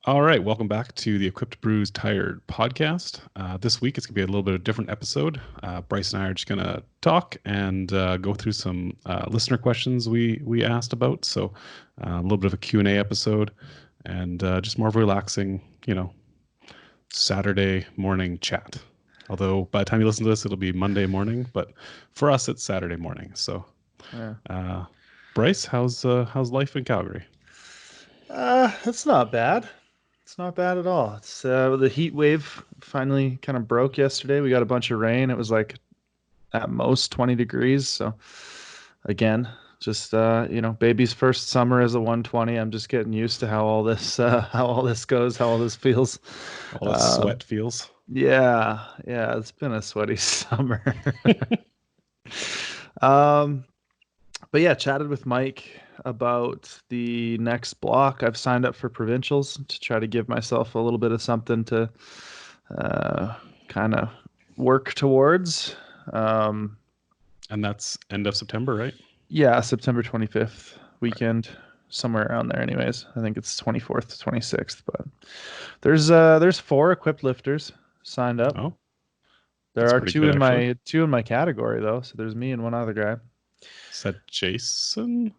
All right, welcome back to the Equipped Brews Tired podcast. This week it's going to be a little bit of a different episode. Bryce and I are just going to talk and go through some listener questions we asked about. So a little bit of a Q&A episode and just more of a relaxing, Saturday morning chat. Although by the time you listen to this, it'll be Monday morning, but for us it's Saturday morning. So, Yeah. Bryce, how's life in Calgary? It's not bad. It's not bad at all. It's the heat wave finally kind of broke yesterday. We got a bunch of rain. It was like at most 20 degrees. So again, just baby's first summer as a 120. I'm just getting used to how all this how all this goes, how all this feels. All the Um, sweat feels. yeah, it's been a sweaty summer. Um, but yeah, chatted with Mike about the next block. I've signed up for provincials to try to give myself a little bit of something to kind of work towards. Um, And that's end of September, right? yeah, September 25th weekend, somewhere around there. Anyways, I think it's 24th to 26th. But there's four equipped lifters signed up. Oh, There that's are pretty good, actually. two in my category though. So there's me and one other guy. Is that Jason?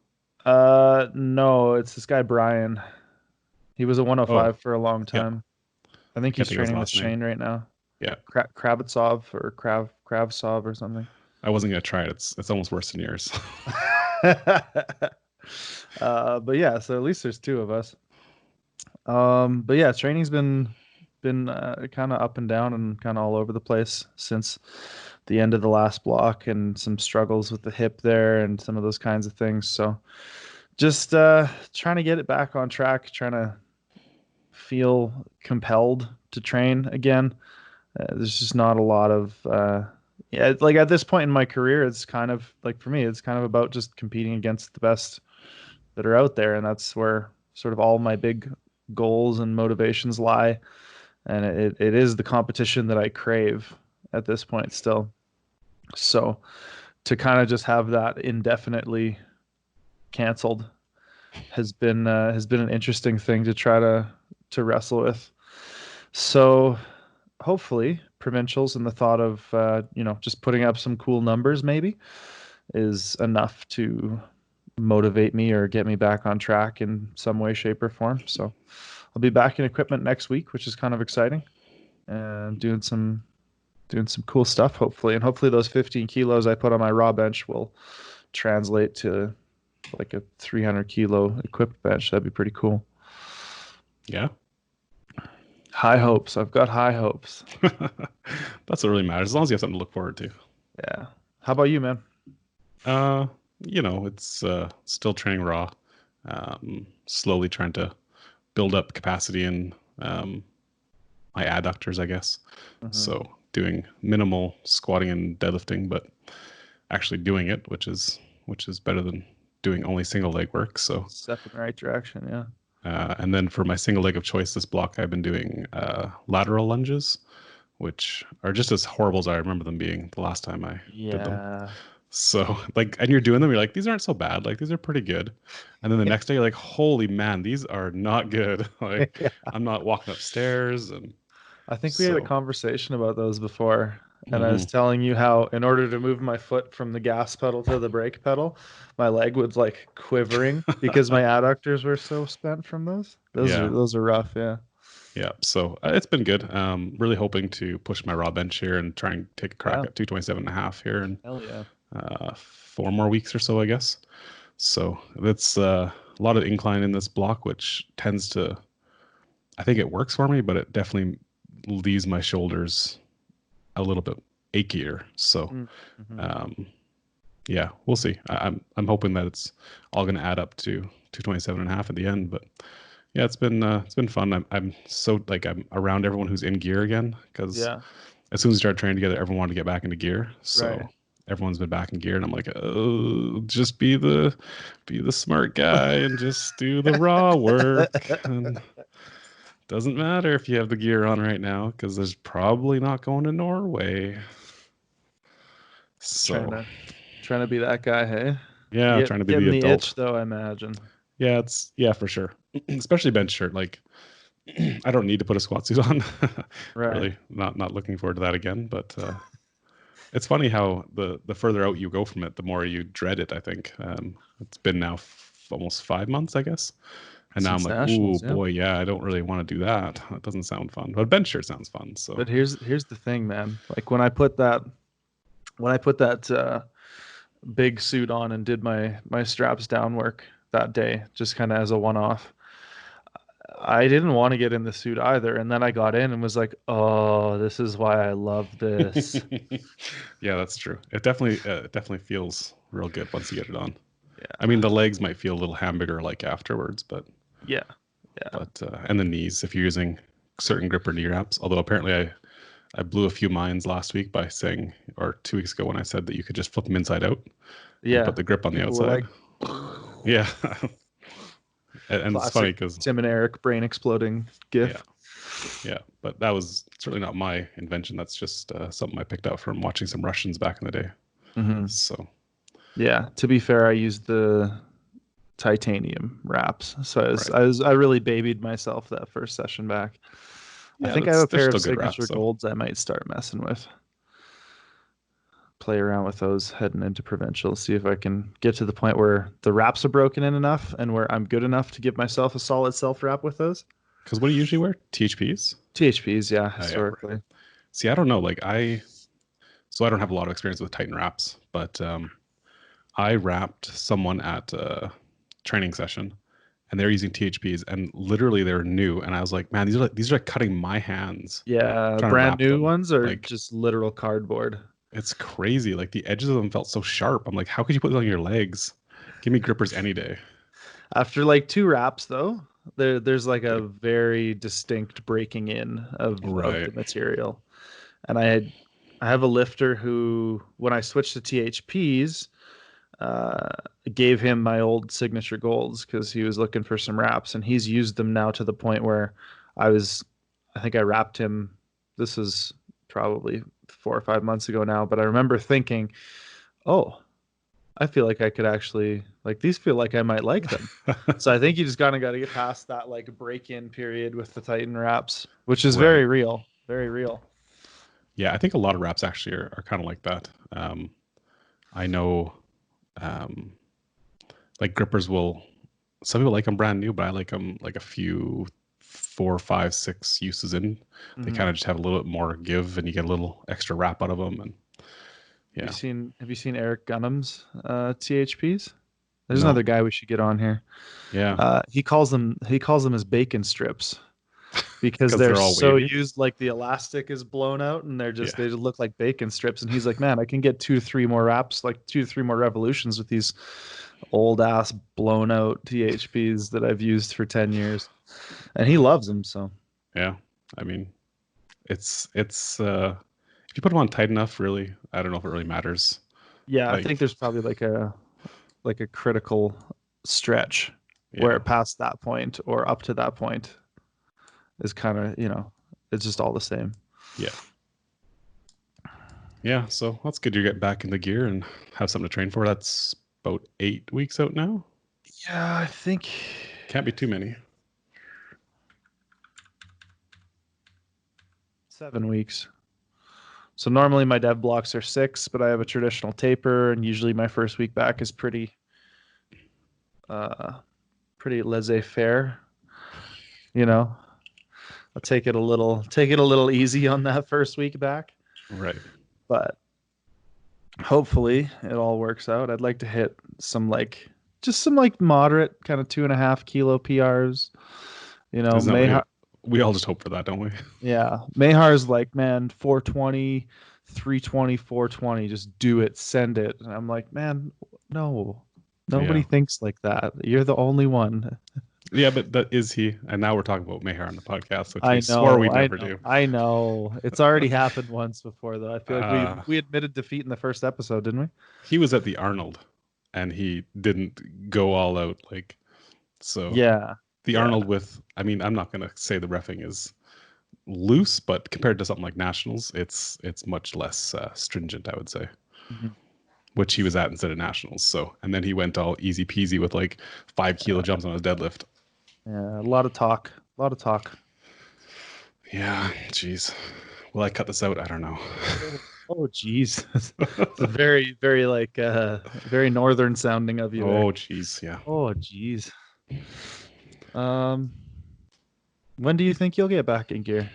No, it's this guy Brian. He was a Oh, 105 for a long yeah. time. I think Can't he's think of his training with last name. Shane right now. Yeah. Krabitsov or Kravsov or something. I wasn't gonna try it. It's almost worse than yours. But yeah, so at least there's two of us. But yeah, training's been kind of up and down and kind of all over the place since the end of the last block, and some struggles with the hip there and some of those kinds of things. So just trying to get it back on track, trying to feel compelled to train again. There's just not a lot of yeah, like at this point in my career, it's kind of like for me, it's kind of about just competing against the best that are out there, and that's where sort of all my big goals and motivations lie. And it is the competition that I crave at this point still. So to kind of just have that indefinitely canceled has been an interesting thing to try to wrestle with. So hopefully provincials and the thought of just putting up some cool numbers maybe is enough to motivate me or get me back on track in some way, shape, or form. So I'll be back in equipment next week, which is kind of exciting, and doing some cool stuff hopefully. And hopefully those 15 kilos I put on my raw bench will translate to like a 300 kilo equipped bench. That'd be pretty cool. Yeah. High hopes. I've got high hopes. That's what really matters. As long as you have something to look forward to. Yeah. How about you, man? Uh, it's still training raw. Slowly trying to build up capacity in my adductors, I guess. Mm-hmm. So doing minimal squatting and deadlifting, but actually doing it, which is better than doing only single leg work. So Step in the right direction. Yeah. and then for my single leg of choice this block, I've been doing lateral lunges, which are just as horrible as I remember them being the last time I did them. Yeah. So and you're doing them, you're like, these aren't so bad. Like these are pretty good. And then the next day you're like, holy man, these are not good. Like Yeah. I'm not walking upstairs. And I think we had a so, conversation about those before, and I was mhm. telling you how, in order to move my foot from the gas pedal to the brake pedal, my leg was like quivering because my adductors were so spent from those. Yeah. Those are rough. Yeah. Yeah. So it's been good. Really hoping to push my raw bench here and try and take a crack Yeah. at 227.5 here in Hell yeah. 4 more weeks or so, I guess. So that's a lot of incline in this block, which tends to, I think it works for me, but it definitely leaves my shoulders a little bit achier. So, Mm-hmm. um, yeah, we'll see. I'm hoping that it's all going to add up to 227.5 at the end. But yeah, it's been fun. I'm so like I'm around everyone who's in gear again, because Yeah. as soon as we started training together, everyone wanted to get back into gear. So Right. everyone's been back in gear, and I'm like, oh, just be the smart guy and just do the raw work. And doesn't matter if you have the gear on right now, because there's probably not going to Norway. Trying So to trying to be that guy. Hey, yeah, trying to be getting the the itch adult. though. I imagine. Yeah, for sure. Especially bench shirt. Like I don't need to put a squat suit on. Right. Really, not looking forward to that again. But it's funny how the further out you go from it, the more you dread it. I think it's been now almost 5 months, I guess, and now I'm Since like, ooh nationals, yeah. boy, yeah, I don't really want to do that. That doesn't sound fun. But bench sure sounds fun. So But here's the thing, man. Like when I put that big suit on and did my straps down work that day, just kind of as a one-off. I didn't want to get in the suit either, and then I got in and was like, "Oh, this is why I love this." yeah, that's true. It definitely feels real good once you get it on. I mean, Yeah, the legs might feel a little hamburger like afterwards, yeah, yeah, but and the knees if you're using certain gripper knee wraps. Although apparently I blew a few minds last week by saying, or 2 weeks ago when I said that you could just flip them inside out and put yeah. the grip on the People were outside. like, Yeah, and it's funny classic because Tim and Eric brain exploding yeah, gif. yeah, but that was certainly not my invention. That's just something I picked up from watching some Russians back in the day. Hmm. So Yeah. To be fair, I used the titanium wraps, so right, I really babied myself that first session back. I yeah, think I have that's a they're pair still of good signature wraps. So golds I might start messing with. Play around with those heading into provincial, see if I can get to the point where the wraps are broken in enough and where I'm good enough to give myself a solid self wrap with those. because what do you usually wear? THPs. THPs, yeah, Oh yeah, right. historically. See, I don't know. So I don't have a lot of experience with Titan wraps, but I wrapped someone at a training session, and they're using THPs, and literally they're new, and I was like, man, these are like cutting my hands Yeah, trying to brand wrap new them. ones are Like just literal cardboard. it's crazy. Like the edges of them felt so sharp. I'm like, how could you put these on your legs? Give me grippers any day. After like two wraps, though, there's like a Okay. very distinct breaking in of Right. the material. And I have a lifter who, when I switched to THPs, uh, gave him my old signature golds because he was looking for some wraps, and he's used them now to the point where I was, I think I wrapped him. This is probably 4 or 5 months ago now, but I remember thinking, oh, I feel like I could actually like these. Feel like I might like them. So I think you just kind of got to get past that like break-in period with the Titan wraps, which is Right. very real, very real. Yeah, I think a lot of wraps actually are kind of like that. I know, um, like grippers will. Some people like them brand new, but I like them like a few, 4, 5, 6 uses in. They Hmm. kind of just have a little bit more give, and you get a little extra wrap out of them. And Have you yeah, seen Have you seen Eric Gunham's THPs? There's no, another guy we should get on here. yeah, He calls them his bacon strips because because they're they're all so wavy. used, like the elastic is blown out and Yeah, they just look like bacon strips. And he's like, man, I can get 2 to 3 more wraps, like 2 to 3 more revolutions with these old ass blown out THPs that I've used for 10 years. And he loves them. So yeah. I mean, it's if you put them on tight enough, really, I don't know if it really matters. yeah, I think Like, there's probably like a critical stretch where yeah, past that point or up to that point is kind of, it's just all the same. yeah, yeah. So that's good. You're getting back in the gear and have something to train for. That's about 8 weeks out now. Yeah, I think Can't be too many. 7 weeks. So normally my dev blocks are 6, but I have a traditional taper, and usually my first week back is uh, pretty laissez-faire. You know, I'll take it a little easy on that first week back, Right. but hopefully it all works out. I'd like to hit some like moderate kind of 2.5 kilo PRs. Isn't that what Mayha, we all just hope for that, don't we? yeah, Mayhar's like, man, 420, 320, 420, just do it, send it. And I'm like, man, no, nobody Yeah. thinks like that. You're the only one. Yeah, but that is he. And now we're talking about Mayhair on the podcast, which we I swore know, we'd I never know, do. I know. It's already happened once before, though. I feel like we Uh, we admitted defeat in the first episode, didn't we? he was at the Arnold and he didn't go all out. Like, so Yeah, the yeah. Arnold with, I mean, I'm not going to say the refing is loose, but compared to something like Nationals, it's much less stringent, I would say, Mhm. which he was at instead of Nationals. So, and then he went all easy peasy with like 5 kilo jumps on his deadlift. Yeah, a lot of talk, a lot of talk. Yeah, jeez. Will I cut this out? I don't know. Oh, geez. It's a very, very like very northern sounding of you there. Oh, jeez. Yeah. Oh, geez. Um, when do you think you'll get back in gear?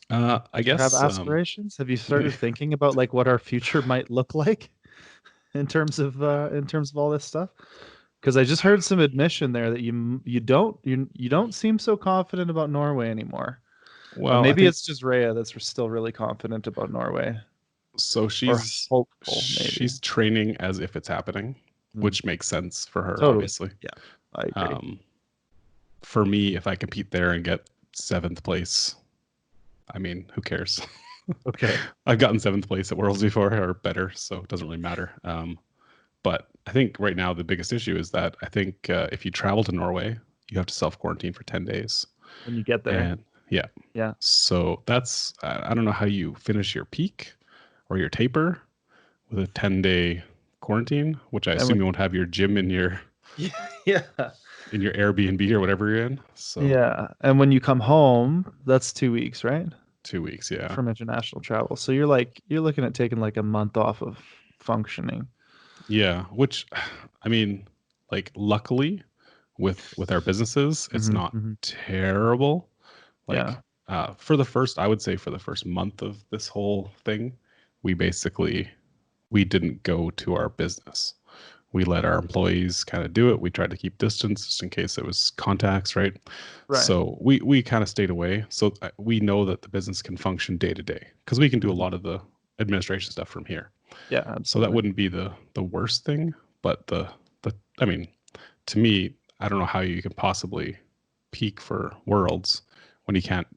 I Do you have guess. aspirations? Have you started thinking about like what our future might look like in terms of all this stuff? Because I just heard some admission there that you don't seem so confident about Norway anymore. Well, I Maybe think it's just Rhea that's still really confident about Norway, so. or She's hopeful, maybe. she's training as if it's happening, Mm, which makes sense for her, totally. obviously. Yeah, I agree. Um, for me, if I compete there and get seventh place, I mean, who cares? Okay. I've gotten seventh place at Worlds before or better, so it doesn't really matter. But I think right now the biggest issue is that I think if you travel to Norway, you have to self quarantine for 10 days. When you get there. And yeah, Yeah. so that's, I don't know how you finish your peak or your taper with a 10-day quarantine, which I And assume when you won't have your gym yeah, yeah. in your Airbnb or whatever you're in. So Yeah. And when you come home, that's 2 weeks, right? 2 weeks, yeah. From international travel. So you're looking at taking like a month off of functioning. Yeah, which I mean, like luckily with our businesses, it's Hmm, not hmm. terrible. Yeah. Like for the first, I would say for the first month of this whole thing, we basically we didn't go to our business. We let our employees kind of do it. We tried to keep distance just in case it was contacts, right? Right. So we kind of stayed away. So we know that the business can function day to day because we can do a Hmm. lot of the administration stuff from here. Yeah, So that absolutely. wouldn't be the worst thing, but the I mean, to me, I don't know how you can possibly peak for Worlds when you can't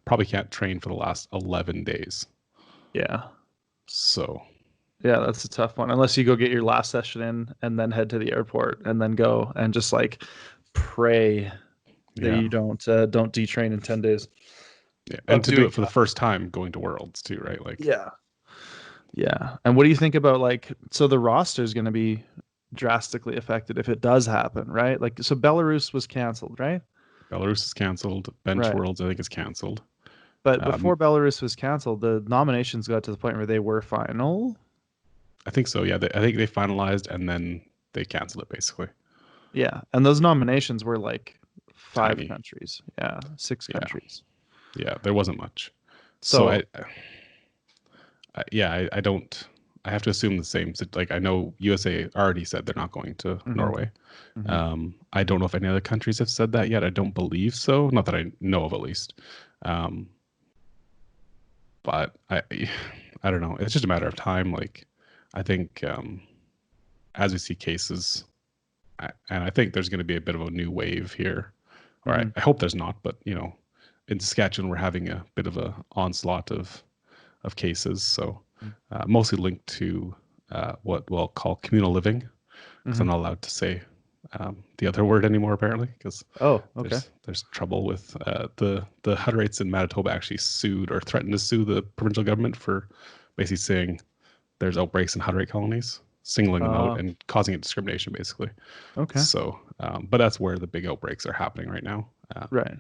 train for the last 11 days. Yeah. So, Yeah, that's a tough one. Unless you go get your last session in and then head to the airport and then go and just like pray that yeah. you don't detrain in 10 days Yeah, and of to do doing it for the nothing. first time going to Worlds too, right? Like Yeah. Yeah. And what do you think about like so the roster is going to be drastically affected if it does happen, right? Like so Belarus was canceled, right? Belarus is canceled, Bench Right. Worlds I think is canceled. But Um, before Belarus was canceled, the nominations got to the point where they were final. I think so. Yeah, I think they finalized and then they canceled it basically. Yeah. And those nominations were like five Tiny. countries. Yeah. Six Yeah, countries. yeah. There wasn't much. So So yeah, I don't. I have to assume the same. Like I know USA already said they're not going to mhm, Norway. mhm. I don't know if any other countries have said that yet. I don't believe so. Not that I know of, at least. Um, but I don't know. It's just a matter of time. Like I think as we see cases, and I think there's going to be a bit of a new wave here. Or Mhm. I hope there's not, but in Saskatchewan we're having a bit of a onslaught of cases. So mostly linked to what we'll call communal living, because I'm Mhm. not allowed to say the other word anymore apparently, because Oh, okay. there's trouble with the Hutterites in Manitoba actually sued or threatened to sue the provincial government for basically saying there's outbreaks in Hutterite colonies, singling them out Uh, and causing a discrimination basically. okay. So, but that's where the big outbreaks are happening right now. Right.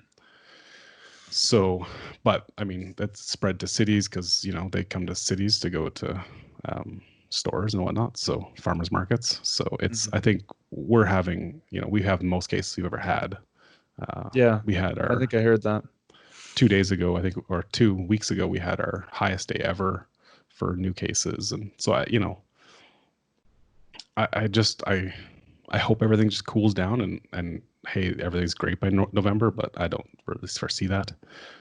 So, but I mean, that's spread to cities because, they come to cities to go to um, stores and whatnot. So, farmers markets. So, I Mhm. think we're having, we have the most cases we've ever had. Uh, Yeah. we had I our think I heard that. 2 days ago, I think, or 2 weeks ago, we had our highest day ever for new cases. And so, I hope everything just cools down and hey, everything's great by November, but I don't really foresee that.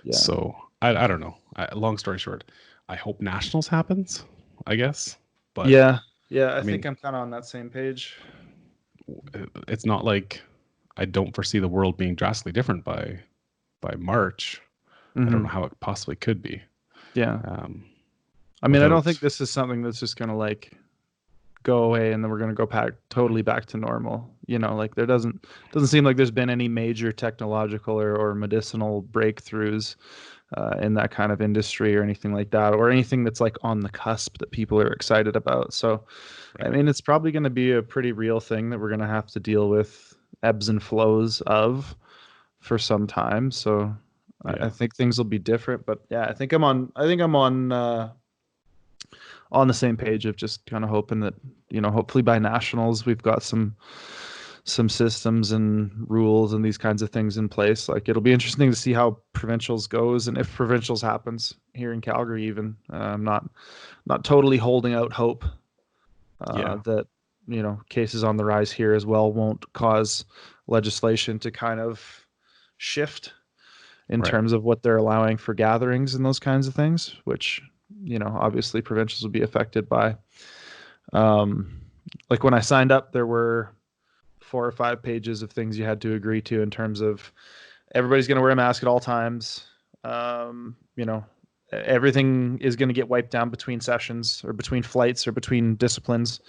Yeah. So I don't know. Long story short, I hope nationals happens, I guess. But Yeah. Yeah. I I think mean, I'm kind of on that same page. it's not like I don't foresee the world being drastically different by March. I don't know Hmm. how it possibly could be Yeah. um, I mean, I don't think without. this is something that's just gonna like go away and then we're gonna go back totally back to normal. Like there doesn't seem like there's been any major technological or medicinal breakthroughs in that kind of industry or anything like that, or anything that's like on the cusp that people are excited about. So, I Right. mean, it's probably going to be a pretty real thing that we're going to have to deal with ebbs and flows of for some time. So, I think things will be different, but yeah, I think I'm on the same page of just kind of hoping that, hopefully by nationals we've got some systems and rules and these kinds of things in place. Like it'll be interesting to see how provincials goes, and if provincials happens here in Calgary even. I'm not totally holding out hope that cases on the rise here as well won't cause legislation to kind of shift in Right. terms of what they're allowing for gatherings and those kinds of things, which obviously provincials will be affected by. Um, like when I signed up, there were 4 or 5 pages of things you had to agree to in terms of everybody's going to wear a mask at all times. Everything is going to get wiped down between sessions or between flights or between disciplines.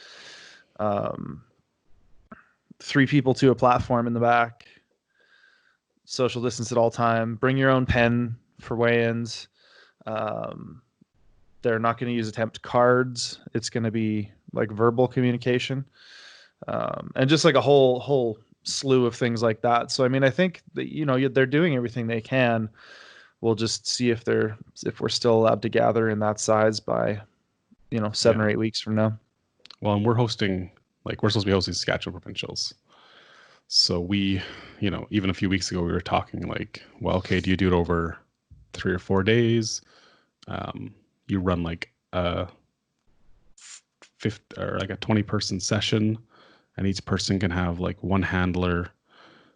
Um, 3 people to a platform in the back. Social distance at all time. Bring your own pen for weigh-ins. Um, they're not going to use attempt cards. It's going to be like verbal communication, and just like a whole slew of things like that. So I mean, I think that they're doing everything they can. We'll just see if we're still allowed to gather in that size by 7 or 8 weeks from now. Well, and we're supposed to be hosting Saskatchewan provincials. So we, even a few weeks ago, we were talking like, well, okay, do you do it over 3 or 4 days? You run like a 20-person session, and each person can have like one handler.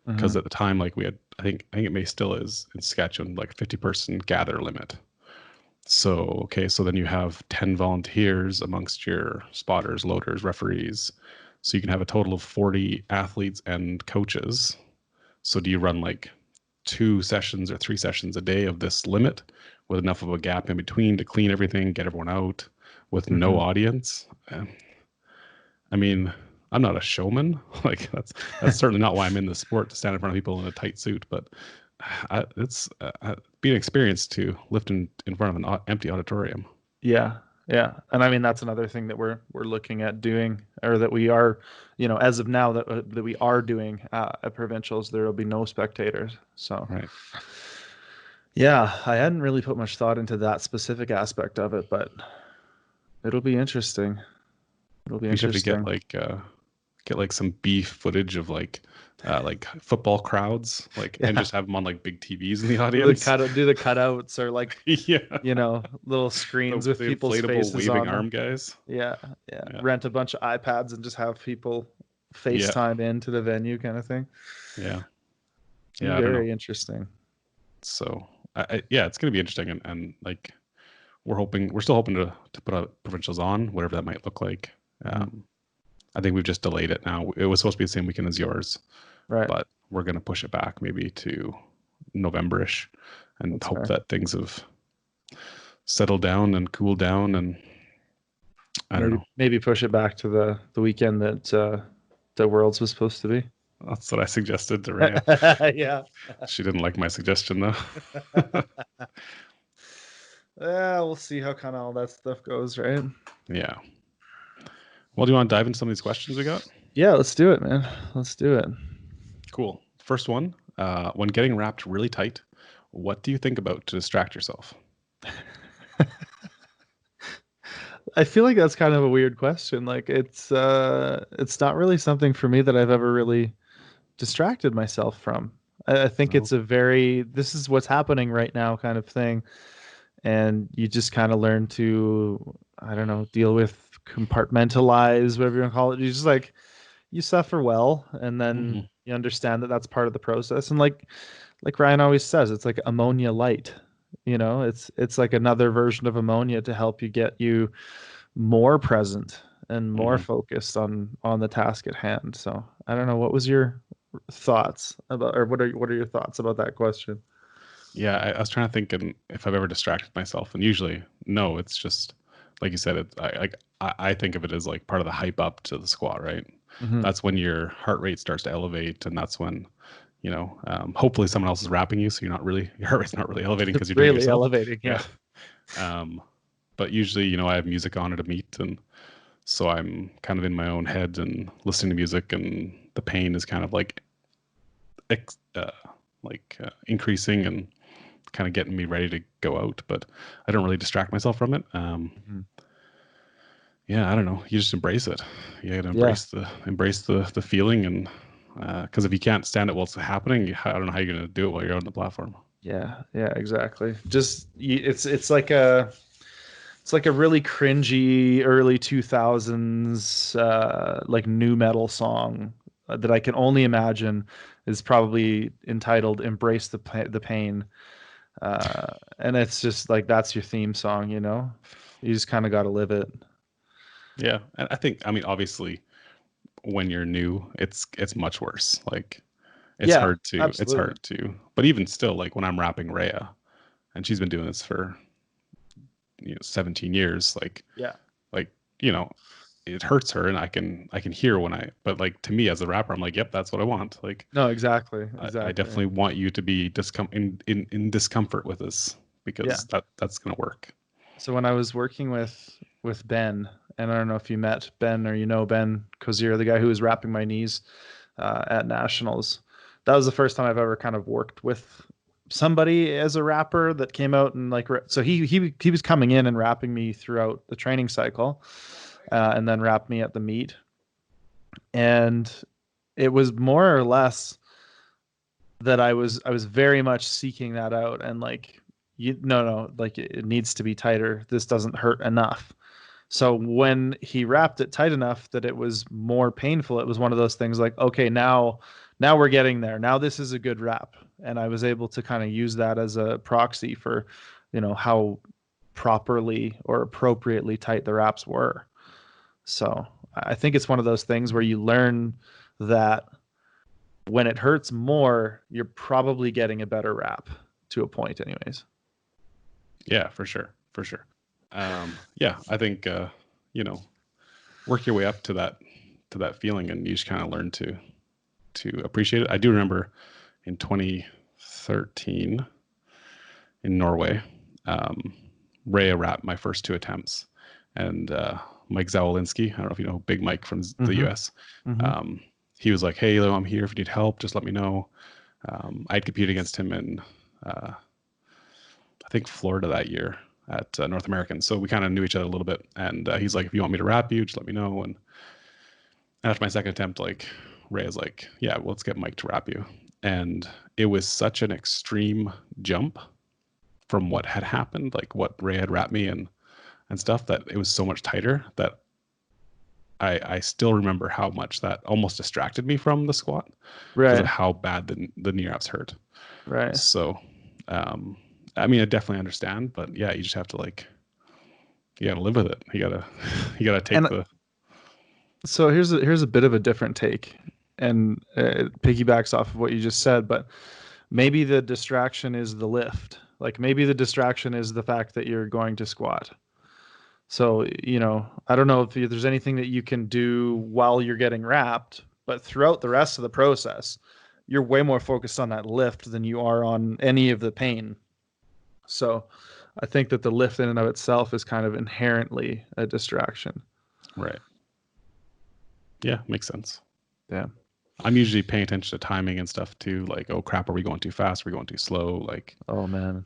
Because at the time, like we had, I think it may still is in Saskatchewan, like a 50-person gather limit. So, okay, so then you have 10 volunteers amongst your spotters, loaders, referees. So you can have a total of 40 athletes and coaches. So do you run like 2 sessions or 3 sessions a day of this limit with enough of a gap in between to clean everything, get everyone out with no audience? I mean, I'm not a showman. Like that's certainly not why I'm in the sport, to stand in front of people in a tight suit. But it's being experienced to lift in front of an empty auditorium. Yeah, yeah, and I mean that's another thing that we're looking at doing, or that we are, as of now that we are doing at provincials. There will be no spectators. So, Right. yeah, I hadn't really put much thought into that specific aspect of it, but it'll be interesting. It'll be We should have to interesting. get like some beef footage of like football crowds, like, and Yeah, just have them on like big TVs in the audience. do the cutouts, or like Yeah. little The screens with people's inflatable faces waving on them. arm guys. Yeah, yeah. Yeah. Rent a bunch of iPads and just have people Yeah. FaceTime into the venue, kind of thing. Yeah. Yeah. I don't know. Very interesting. So yeah, it's going to be interesting. And like, we're still hoping to put out provincials on, whatever that might look like. I think we've just delayed it now. It was supposed to be the same weekend as yours, Right. but we're going to push it back maybe to November-ish and That's hope fair. that things have settled down and cooled down. And I don't know. Maybe push it back to the weekend that the Worlds was supposed to be. That's what I suggested to Rhea. Yeah. She didn't like my suggestion though. Yeah, we'll see how kind of all that stuff goes, right? Yeah. Well, do you want to dive into some of these questions we got? Yeah, let's do it, man. Let's do it. Cool. First one, when getting wrapped really tight, what do you think about to distract yourself? I feel like that's kind of a weird question. Like it's not really something for me that I've ever really distracted myself from. I think No. it's this is what's happening right now kind of thing. And you just kind of learn to, I don't know, deal with, compartmentalize, whatever you want to call it. You just like, you suffer well, and then Mm-hmm. you understand that that's part of the process. And like Ryan always says, it's like ammonia light. It's like another version of ammonia to help you get you more present and more Mm-hmm. focused on the task at hand. So I don't know, what was your thoughts about, or what are your thoughts about that question? Yeah, I was trying to think if I've ever distracted myself, and usually no. It's just like you said. I think of it as like part of the hype up to the squat, right? Mm-hmm. That's when your heart rate starts to elevate, and that's when hopefully someone else is wrapping you, so your heart rate's not really elevating because you're doing it Really yourself. elevating, Yeah. yeah. But usually, I have music on at a meet, and so I'm kind of in my own head and listening to music, and the pain is kind of like increasing, and kind of getting me ready to go out, but I don't really distract myself from it. Mhm. Yeah, I don't know. You just embrace it. You got to Yeah. embrace the feeling, and because if you can't stand it while it's happening, I don't know how you're gonna do it while you're on the platform. Yeah. Yeah. Exactly. It's like a really cringy early 2000s like new metal song that I can only imagine is probably entitled "Embrace the Pain." And it's just like that's your theme song, you know? You just kind of got to live it. Yeah, and I think I mean obviously when you're new, it's much worse. Like Yeah, it's absolutely. hard to, but even still, like when I'm rapping Rhea, and she's been doing this for 17 years, Yeah. like you know it hurts her, and I can hear when but like to me as a rapper, I'm like, yep, that's what I want. Like No, exactly. I Exactly. definitely want you to be in discomfort with this Yeah. because that's gonna work. So when I was working with Ben, and I don't know if you met Ben or you know Ben Cozier, the guy who was wrapping my knees at nationals. That was the first time I've ever kind of worked with somebody as a rapper that came out and like so he was coming in and rapping me throughout the training cycle, and then rapped me at the meet, and it was more or less that I was very much seeking that out and like you no like it needs to be tighter. This doesn't hurt enough. So when he wrapped it tight enough that it was more painful, it was one of those things like, okay, now we're getting there. Now this is a good wrap. And I was able to kind of use that as a proxy for, how properly or appropriately tight the wraps were. So I think it's one of those things where you learn that when it hurts more, you're probably getting a better wrap to a point anyways. Yeah, for sure, for sure. Yeah, I think you know work your way up to that feeling, and you just kind of learn to appreciate it. I do remember in 2013 in Norway, um, Rhea rapped my first two attempts, and Mike Zawalinski, I don't know if you know Big Mike from the Mm-hmm. U.S. Mm-hmm. Um, he was like, "Hey, Leo, I'm here if you need help. Just let me know." I'd competed against him in I think Florida that year at North American, so we kind of knew each other a little bit. And he's like, "If you want me to rap you, just let me know." And after my second attempt, like Rhea's like, "Yeah, well, let's get Mike to rap you." And it was such an extreme jump from what had happened, like what Ray had rapped me and stuff, that it was so much tighter that I still remember how much that almost distracted me from the squat because of Right. how bad the knee wraps hurt. Right. So, um, I mean, I definitely understand, but yeah, you just have to like, you gotta live with it. You gotta, you gotta take And the, so here's a bit of a different take, and it piggybacks off of what you just said. But maybe the distraction is the lift. Like maybe the distraction is the fact that you're going to squat. So I don't know if there's anything that you can do while you're getting wrapped, but throughout the rest of the process, you're way more focused on that lift than you are on any of the pain. So I think that the lift in and of itself is kind of inherently a distraction. right. Yeah, makes sense. Yeah. I'm usually paying attention to timing and stuff too. Like, oh crap, are we going too fast? Are we going too slow? Like, Oh man.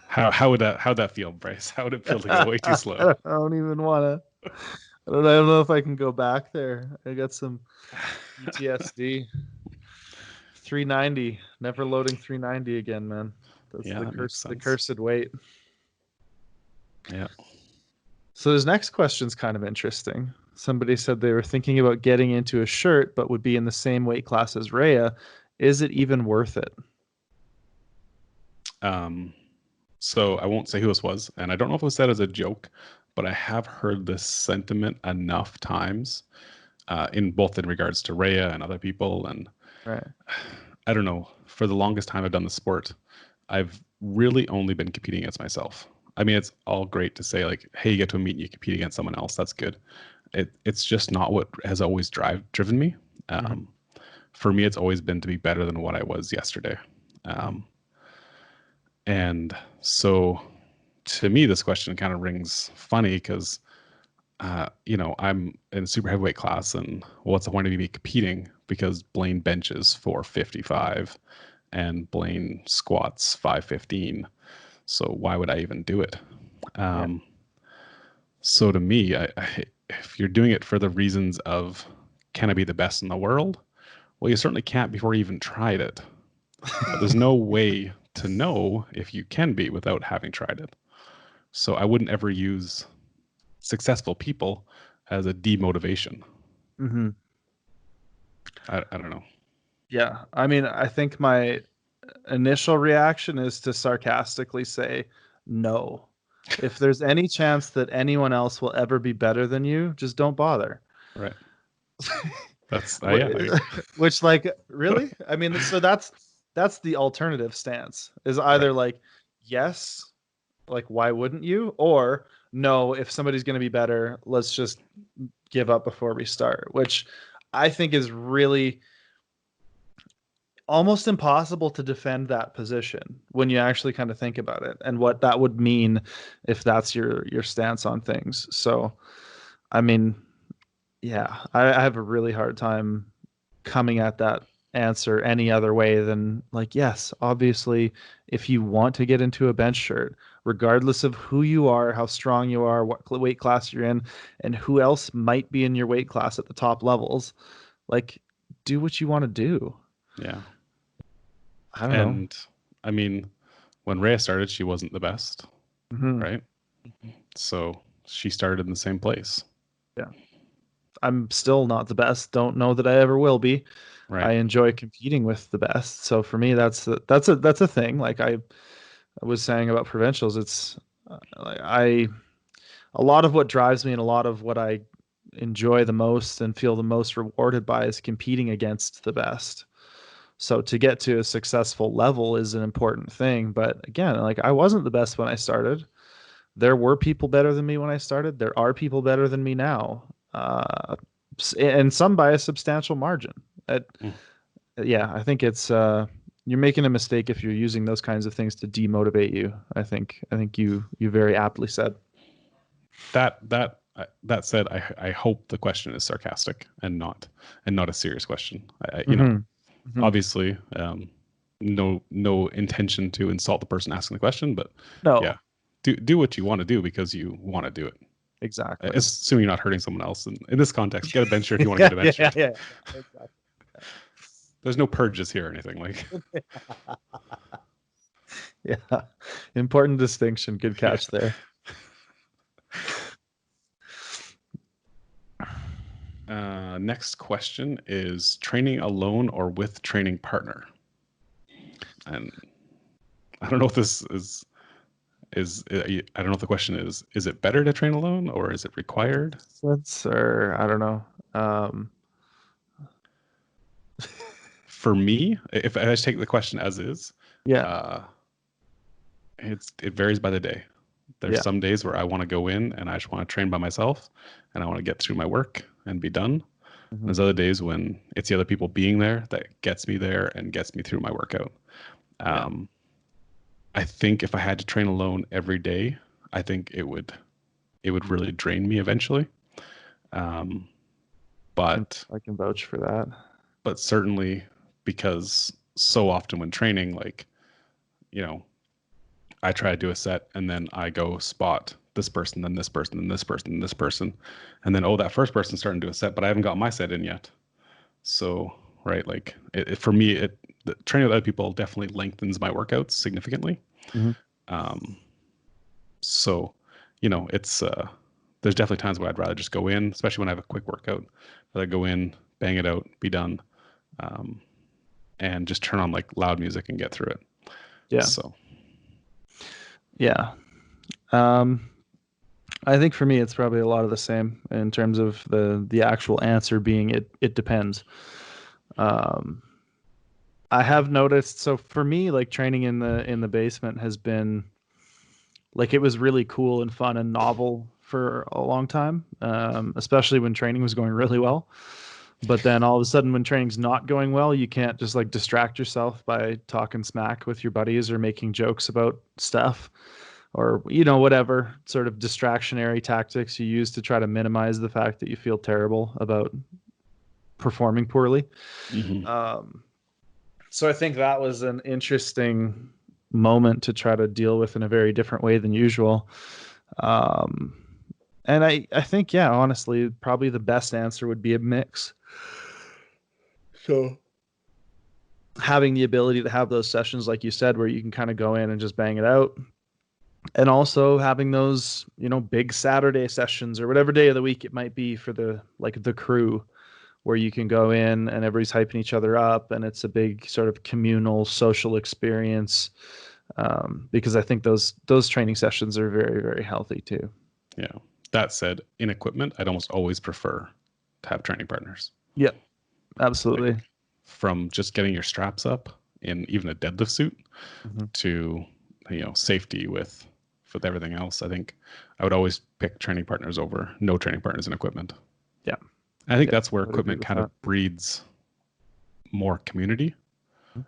how'd that feel, Bryce? How would it feel to go way too I slow? don't even want to. I don't know if I can go back there. I got some PTSD. 390. Never loading 390 again, man. That's Yeah, the that makes curse. The sense. cursed weight. Yeah. So this next question's kind of interesting. Somebody said they were thinking about getting into a shirt, but would be in the same weight class as Rhea. Is it even worth it? Um, so I won't say who this was, and I don't know if it was said as a joke, but I have heard this sentiment enough times, in both in regards to Rhea and other people. And Right. I don't know, for the longest time I've done the sport, I've really only been competing against myself. I mean, it's all great to say like, hey, you get to a meet and you compete against someone else. That's good. It's just not what has always driven me. Mm-hmm. Um, for me, it's always been to be better than what I was yesterday. Mm-hmm. Um, and so to me, this question kind of rings funny because, I'm in a super heavyweight class, and what's the point of me competing because Blaine benches 455 and Blaine squats 515. So why would I even do it? Yeah. So to me, if you're doing it for the reasons of can I be the best in the world? Well, you certainly can't before you even tried it. But there's no way to know if you can be without having tried it. So I wouldn't ever use successful people as a demotivation. Mm-hmm. I don't know. Yeah. I mean, I think my initial reaction is to sarcastically say no. If there's any chance that anyone else will ever be better than you, just don't bother. Right. That's yeah. Wh- Which, like, really? I mean, so that's the alternative stance is Right. either like yes, like why wouldn't you, or no, if somebody's going to be better, let's just give up before we start, which I think is really almost impossible to defend that position when you actually kind of think about it and what that would mean if that's your stance on things. So, I mean, yeah, I have a really hard time coming at that answer any other way than like, yes, obviously, if you want to get into a bench shirt, regardless of who you are, how strong you are, what weight class you're in, and who else might be in your weight class at the top levels, like, do what you want to do. Yeah. I don't know. And I mean, when Rhea started, she wasn't the best, Hmm. right? So she started in the same place. Yeah. I'm still not the best. Don't know that I ever will be. Right. I enjoy competing with the best. So for me, that's a thing. Like I was saying about provincials, it's like a lot of what drives me and a lot of what I enjoy the most and feel the most rewarded by is competing against the best. So to get to a successful level is an important thing. But again, like I wasn't the best when I started. There were people better than me when I started. There are people better than me now, and some by a substantial margin. Uh, Mm. yeah, I think it's you're making a mistake if you're using those kinds of things to demotivate you. I think you very aptly said. That said, I hope the question is sarcastic and not a serious question. Hmm. Hmm. Obviously, no intention to insult the person asking the question, but yeah, No, do what you want to do because you want to do it. exactly. Assuming you're not hurting someone else. And in this context, get a bench shirt if you want to Yeah, get a yeah, bench yeah, shirt. yeah, exactly. There's no purges here or anything like. Yeah, important distinction. Good Yeah. catch there. Next question is training alone or with training partner, and I don't know if this is I don't know if the question is it better to train alone or is it required? That's or I don't know. Um, For me, if I just take the question as is, yeah, uh, it varies by the day. There's yeah. some days where I want to go in and I just want to train by myself and I want to get through my work and be done. Mhm. There's other days when it's the other people being there that gets me there and gets me through my workout. Yeah. Um, I think if I had to train alone every day, I think it would really drain me eventually. Um, but I can vouch for that. certainly because so often when training, like you know, I try to do a set and then I go spot this person, then this person, then this person, then this person, and then oh that first person's starting to do a set, but I haven't got my set in yet. So right, like for me, the training with other people definitely lengthens my workouts significantly. Mhm. Um, so, it's there's definitely times where I'd rather just go in, especially when I have a quick workout. I'd go in, bang it out, be done, um, and just turn on like loud music and get through it. Yeah. So, Yeah. Um, I think for me, it's probably a lot of the same in terms of the actual answer being it depends. Um, I have noticed. So for me, like training in the basement has been like it was really cool and fun and novel for a long time, especially when training was going really well. But then all of a sudden, when training's not going well, you can't just like distract yourself by talking smack with your buddies or making jokes about stuff or, whatever sort of distractionary tactics you use to try to minimize the fact that you feel terrible about performing poorly. mhm. Um, So I think that was an interesting moment to try to deal with in a very different way than usual. Um, and I think, yeah, honestly, probably the best answer would be a mix. So having the ability to have those sessions, like you said, where you can kind of go in and just bang it out, and also having those, big Saturday sessions or whatever day of the week it might be for the crew, where you can go in and everybody's hyping each other up, and it's a big sort of communal social experience. Because I think those training sessions are very, very healthy too. Yeah. That said, in equipment, I'd almost always prefer to have training partners. Yep, Like absolutely. from just getting your straps up in even a deadlift suit Hmm. to safety with everything else. I think I would always pick training partners over no training partners in equipment. Yeah, And I think yeah, that's where I would agree equipment with kind that. of breeds more community.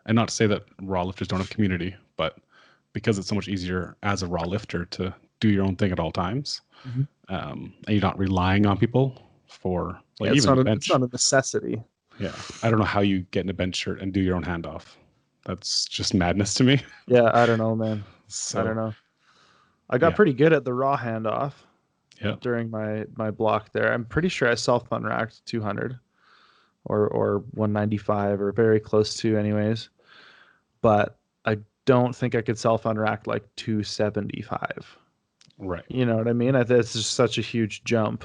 And not to say that raw lifters don't have community, but because it's so much easier as a raw lifter to do your own thing at all times, Hmm. and you're not relying on people for like Yeah, it's even not the it's bench. not a necessity. Yeah, I don't know how you get in a bench shirt and do your own handoff. That's just madness to me. Yeah, I don't know, man. I don't So know. I got yeah, pretty good at the raw handoff yeah, during my block there. I'm pretty sure I self unracked 200 or 195 or very close to, anyways. But I don't think I could self unrack like 275. right. You know what I mean? It's just such a huge jump.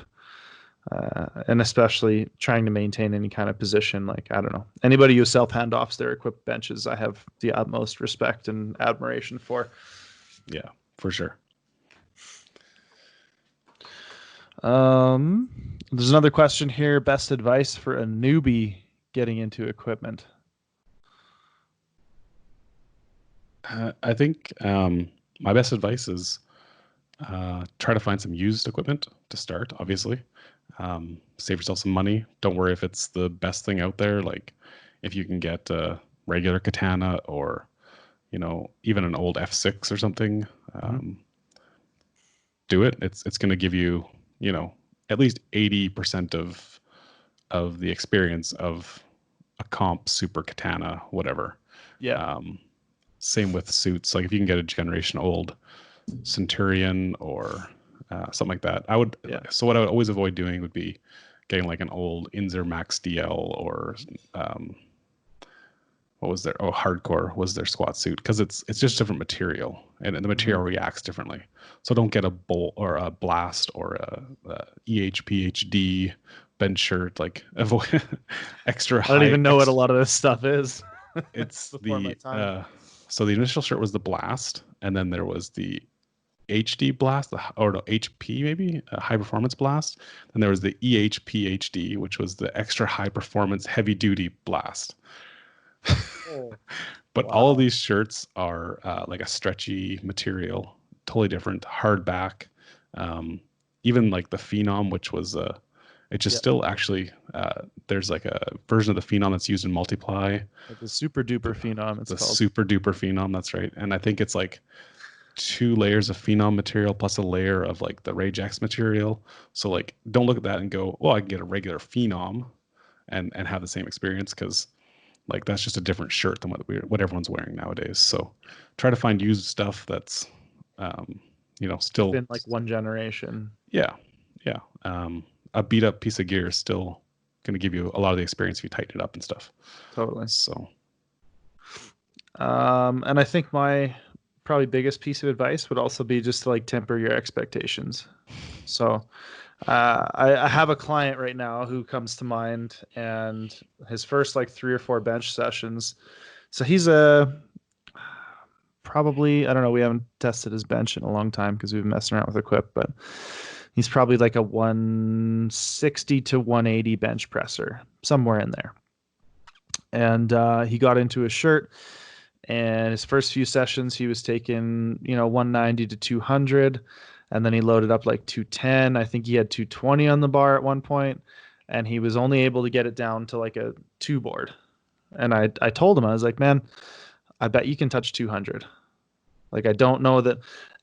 And especially trying to maintain any kind of position. Like, I don't know, anybody who self handoffs their equipped benches, I have the utmost respect and admiration for. Yeah, for sure. There's another question here. Best advice for a newbie getting into equipment? I think my best advice is try to find some used equipment to start. Obviously, save yourself some money. Don't worry if it's the best thing out there. Like if you can get a regular katana or even an old F6 or something, Mhm. do it. It's going to give you at least 80% of the experience of a comp super katana, whatever. Yeah. Um, Same with suits. Like if you can get a generation old Centurion or something like that, I would. Yeah. So what I would always avoid doing would be getting like an old Inzer Max DL or um, what was their hardcore was their squat suit because it's just different material and the Hmm. material reacts differently. So don't get a bolt or a blast or a EHPHD bench shirt. Like avoid extra I don't high. even know what a lot of this stuff is. It's It's before my the time. so the initial shirt was the blast, and then there was the HD blast, or no HP maybe a high performance blast. Then there was the EHPHD, which was the extra high performance heavy duty blast. Oh, But all of wow. these shirts are like a stretchy material, totally different, hard back. Um, Even like the Phenom, which was it's just Yep. still actually there's like a version of the Phenom that's used in multiply, The super duper phenom, it's the called. super duper Phenom. That's right, and I think it's like two layers of Phenom material plus a layer of like the Rage X material. So like, don't look at that and go, "Oh, I can get a regular Phenom and have the same experience," because like that's just a different shirt than what everyone's wearing nowadays. So try to find used stuff that's um, still Within like one generation. yeah, yeah. A beat up piece of gear is still going to give you a lot of the experience if you tighten it up and stuff. Totally. So And I think my probably biggest piece of advice would also be just to like temper your expectations. So I have a client right now who comes to mind, and his first like 3 or 4 bench sessions. So he's a probably, I don't know, we haven't tested his bench in a long time because we've been messing around with equip, but he's probably like a 160 to 180 bench presser, somewhere in there. And he got into his shirt, and his first few sessions he was taking 190 to 200, and then he loaded up like 210. I think he had 220 on the bar at one point, and he was only able to get it down to like a 2 board. And I told him, I was like, man, I bet you can touch 200. Like, I don't know that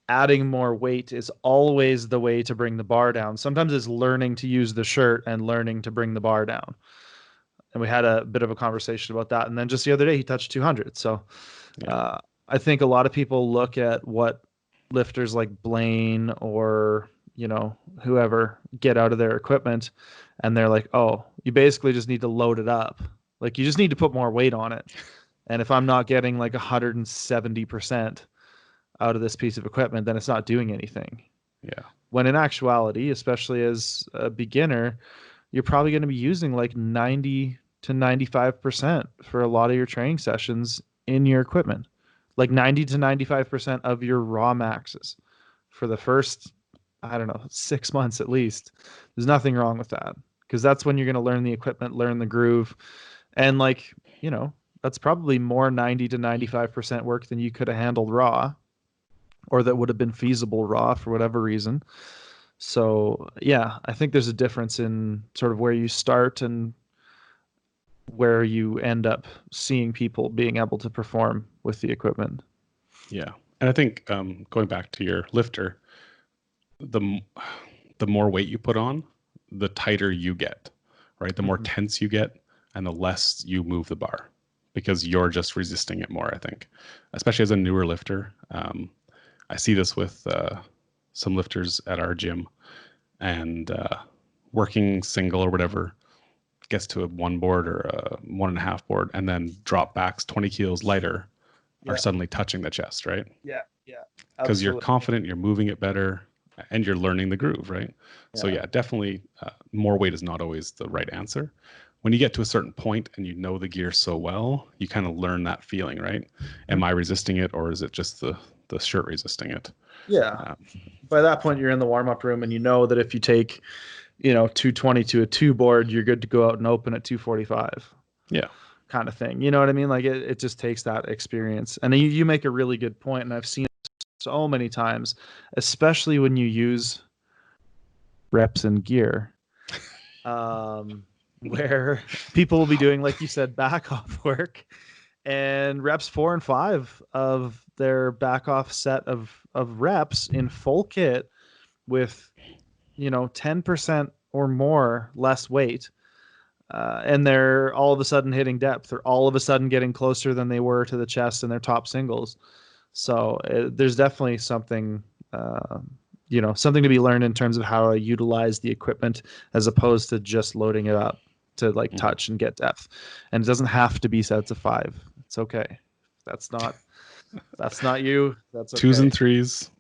adding more weight is always the way to bring the bar down. Sometimes it's learning to use the shirt and learning to bring the bar down. and we had a bit of a conversation about that. And then just the other day, he touched 200. So Yeah. I think a lot of people look at what lifters like Blaine or, whoever get out of their equipment, and they're like, oh, you basically just need to load it up. Like you just need to put more weight on it. And if I'm not getting like 170% out of this piece of equipment, then it's not doing anything. Yeah. When in actuality, especially as a beginner, you're probably going to be using like 90 to 95% for a lot of your training sessions in your equipment. Like 90 to 95% of your raw maxes for the first, I don't know, 6 months at least. There's nothing wrong with that because that's when you're going to learn the equipment, learn the groove. And like, that's probably more 90 to 95% work than you could have handled raw, or that would have been feasible raw for whatever reason. So yeah, I think there's a difference in sort of where you start and where you end up seeing people being able to perform with the equipment. Yeah. And I think going back to your lifter, the the more weight you put on, the tighter you get, right? The more tense you get, and the less you move the bar because you're just resisting it more. I think, especially as a newer lifter, I see this with some lifters at our gym, and working single or whatever gets to a one board or a 1.5 board, and then drop backs 20 kilos lighter are Yeah. suddenly touching the chest, right? Yeah. Yeah. Because you're Absolutely. confident, you're moving it better, and you're learning the groove, right? So Yeah. yeah, definitely more weight is not always the right answer. When you get to a certain point and you know the gear so well, you kind of learn that feeling, right? Am I resisting it, or is it just the shirt resisting it? Yeah. By that point, you're in the warm up room, and you know that if you take, 220 to a two board, you're good to go out and open at 245. Yeah. Kind of thing. You know what I mean? Like it just takes that experience. And you make a really good point, and I've seen it so many times, especially when you use reps and gear, where people will be doing, like you said, back off work, and reps 4 and 5 of their back off set of reps in full kit with 10% or more less weight, and they're all of a sudden hitting depth, or all of a sudden getting closer than they were to the chest in their top singles. So there's definitely something, something to be learned in terms of how to utilize the equipment as opposed to just loading it up to like touch and get depth. And it doesn't have to be sets of 5. It's okay. That's not you. That's okay. 2s and 3s,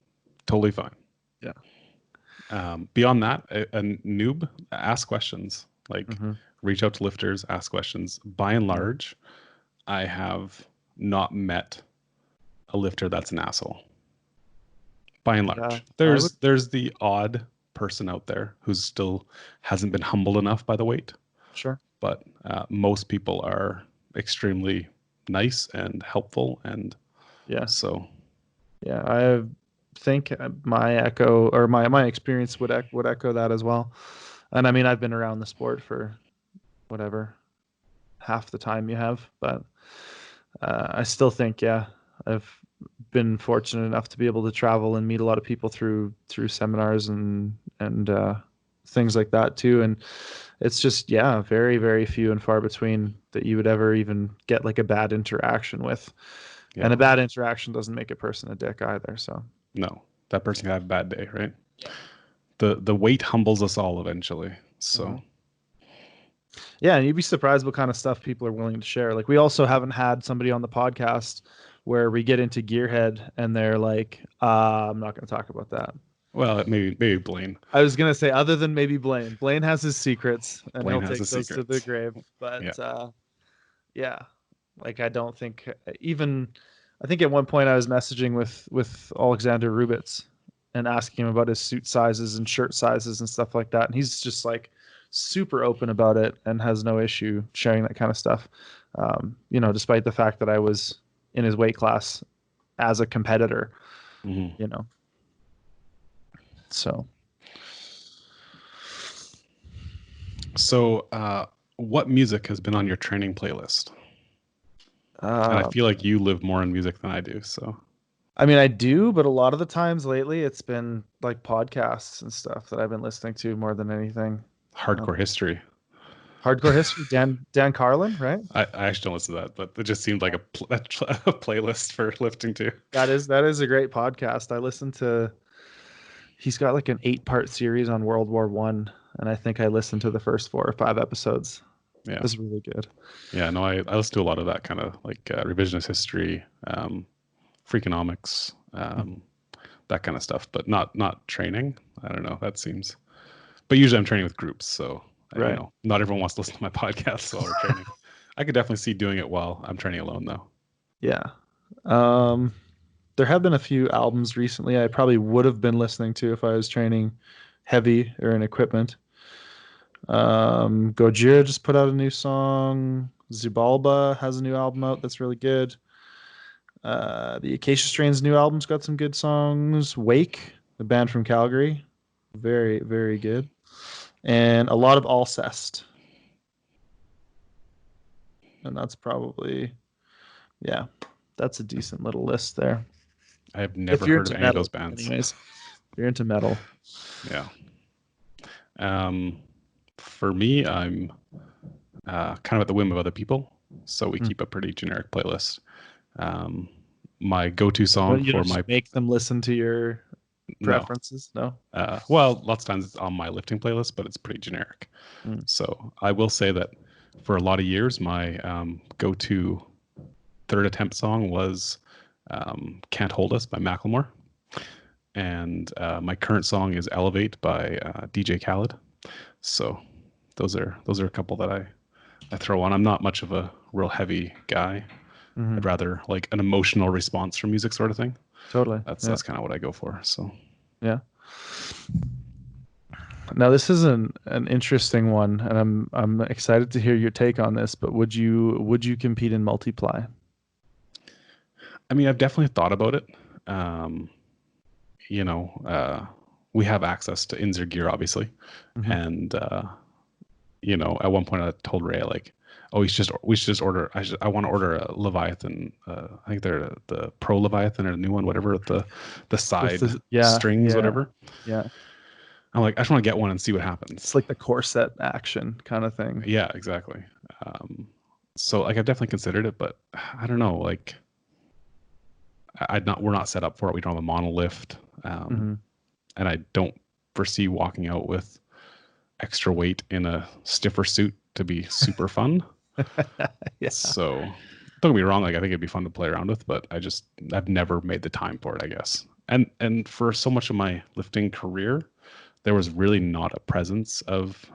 totally fine. Yeah. Beyond that, a noob, ask questions. Like reach out to lifters, ask questions. By and large, I have not met a lifter that's an asshole. By and large, there's the odd person out there who still hasn't been humbled enough by the weight. Sure. But most people are extremely nice and helpful, and so yeah, I think my echo, or my experience would echo that as well. And I mean, I've been around the sport for whatever half the time you have, but I still think, I've been fortunate enough to be able to travel and meet a lot of people through seminars and things like that too. And it's just, very, very few and far between that you would ever even get like a bad interaction with. Yeah. And a bad interaction doesn't make a person a dick either. So no, that person can have a bad day, right? Yeah. The weight humbles us all eventually. So yeah, and you'd be surprised what kind of stuff people are willing to share. Like we also haven't had somebody on the podcast where we get into gearhead and they're like, I'm not going to talk about that. Well, maybe Blaine. I was going to say, other than maybe Blaine. Blaine has his secrets, and he'll take those to the grave. But like I don't think I think at one point I was messaging with Alexander Rubitz and asking him about his suit sizes and shirt sizes and stuff like that. And he's just like super open about it and has no issue sharing that kind of stuff. Despite the fact that I was in his weight class as a competitor, So what music has been on your training playlist? And I feel like you live more in music than I do. So, I mean, I do, but a lot of the times lately it's been like podcasts and stuff that I've been listening to more than anything. Hardcore history. Hardcore History, Dan Carlin, right? I actually don't listen to that, but it just seemed like a playlist for lifting too. That is a great podcast. I listened to. He's got like an 8-part series on World War One, and I think I listened to the first 4 or 5 episodes. Yeah, It's really good. yeah. No, I listen to a lot of that kind of like revisionist history, Freakonomics, that kind of stuff, but not training. I don't know. That seems. But usually I'm training with groups, so Right. not everyone wants to listen to my podcast while we're training. I could definitely see doing it while I'm training alone, though. Yeah. There have been a few albums recently I probably would have been listening to if I was training heavy or in equipment. Gojira just put out a new song. Zubalba has a new album out that's really good. The Acacia Strain's new album's got some good songs. Wake, the band from Calgary, very, very good. And a lot of Alcest. And that's probably, yeah, that's a decent little list there. I have never heard of any of those bands. Anyways, if you're into metal. Yeah. For me, I'm kind of at the whim of other people, so we keep a pretty generic playlist. My go-to song for my make them listen to your preferences. No. Well, lots of times it's on my lifting playlist, but it's pretty generic. So I will say that for a lot of years, my go-to third attempt song was "Can't Hold Us" by Macklemore, and my current song is "Elevate" by DJ Khaled. So those are a couple that I throw on. I'm not much of a real heavy guy. I'd rather like an emotional response from music sort of thing. Totally. That's kind of what I go for. So yeah. Now this is an interesting one, and I'm excited to hear your take on this. But would you compete in multiply? I mean, I've definitely thought about it. We have access to in-ear gear, obviously, and at one point I told Ray like, "Oh, we should just order. I want to order a Leviathan. I think they're the Pro Leviathan or the new one, whatever the side strings, whatever." Yeah. I'm like, I just want to get one and see what happens. It's like the corset action kind of thing. Yeah, exactly. So like I've definitely considered it, but I don't know. Like, we're not set up for it. We don't have a monolift, and I don't foresee walking out with extra weight in a stiffer suit to be super fun. Yeah. So don't get me wrong. Like I think it'd be fun to play around with, but I've never made the time for it, I guess. And for so much of my lifting career, there was really not a presence of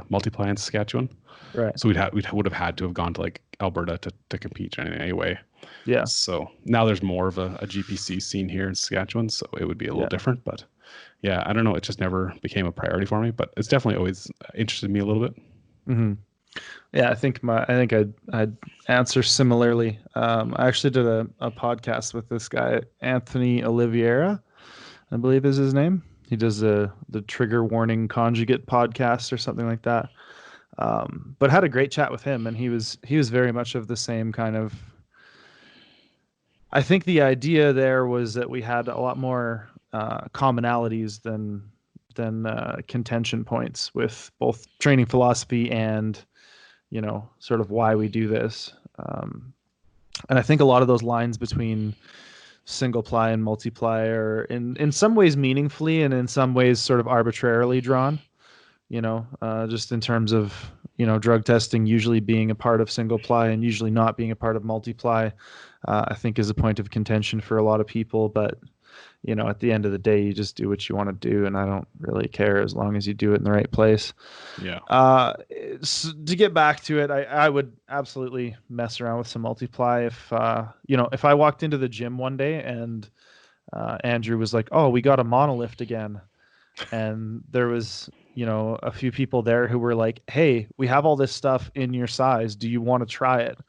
multiply in Saskatchewan. Right. So we would have had to have gone to like Alberta to compete anyway. Yeah. So now there's more of a GPC scene here in Saskatchewan, so it would be a little different. But yeah, I don't know. It just never became a priority for me, but it's definitely always interested me a little bit. Yeah, I think I'd answer similarly. I actually did a podcast with this guy, Anthony Oliveira, I believe is his name. He does the Trigger Warning Conjugate podcast or something like that. But had a great chat with him, and he was very much of the same kind of. I think the idea there was that we had a lot more commonalities than contention points with both training philosophy and sort of why we do this. And I think a lot of those lines between single ply and multiply are in some ways meaningfully and in some ways sort of arbitrarily drawn, just in terms of, drug testing usually being a part of single ply and usually not being a part of multiply, I think is a point of contention for a lot of people. But, at the end of the day, you just do what you want to do. And I don't really care as long as you do it in the right place. Yeah. So to get back to it, I would absolutely mess around with some multiply. If I walked into the gym one day and Andrew was like, "Oh, we got a monolift again," and there was a few people there who were like, "Hey, we have all this stuff in your size. Do you want to try it?"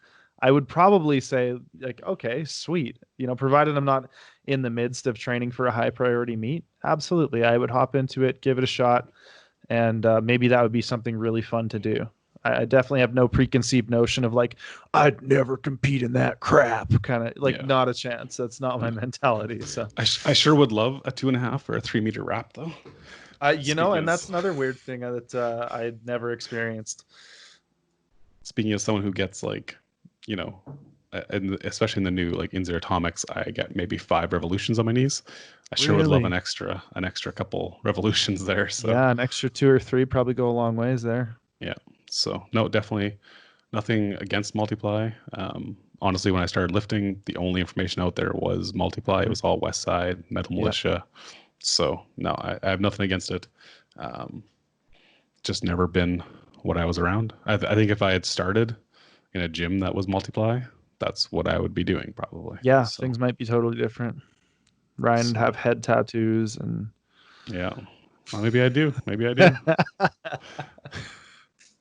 I would probably say like, "Okay, sweet." Provided I'm not in the midst of training for a high priority meet, absolutely, I would hop into it, give it a shot, and maybe that would be something really fun to do. I definitely have no preconceived notion of like, I'd never compete in that crap, kind of like not a chance. That's not my mentality. So I sure would love a 2.5 or a 3 meter wrap though. Speaking And that's as another weird thing that I'd never experienced. speaking as someone who gets like, you know, and especially in the new like in zero atomics, I get maybe 5 revolutions on my knees. I sure would love Really? an extra couple revolutions there. So Yeah, an extra 2 or 3 probably go a long ways there. yeah. So no, definitely nothing against multiply. Honestly, when I started lifting, the only information out there was multiply. It Mhm. was all West Side, Metal Yeah. Militia. So no, I have nothing against it. Um, just never been what I was around. I think if I had started in a gym that was multiply, that's what I would be doing probably. Yeah, So things might be totally different. Ryan would so have head tattoos and yeah. Well, maybe I do. Maybe I do.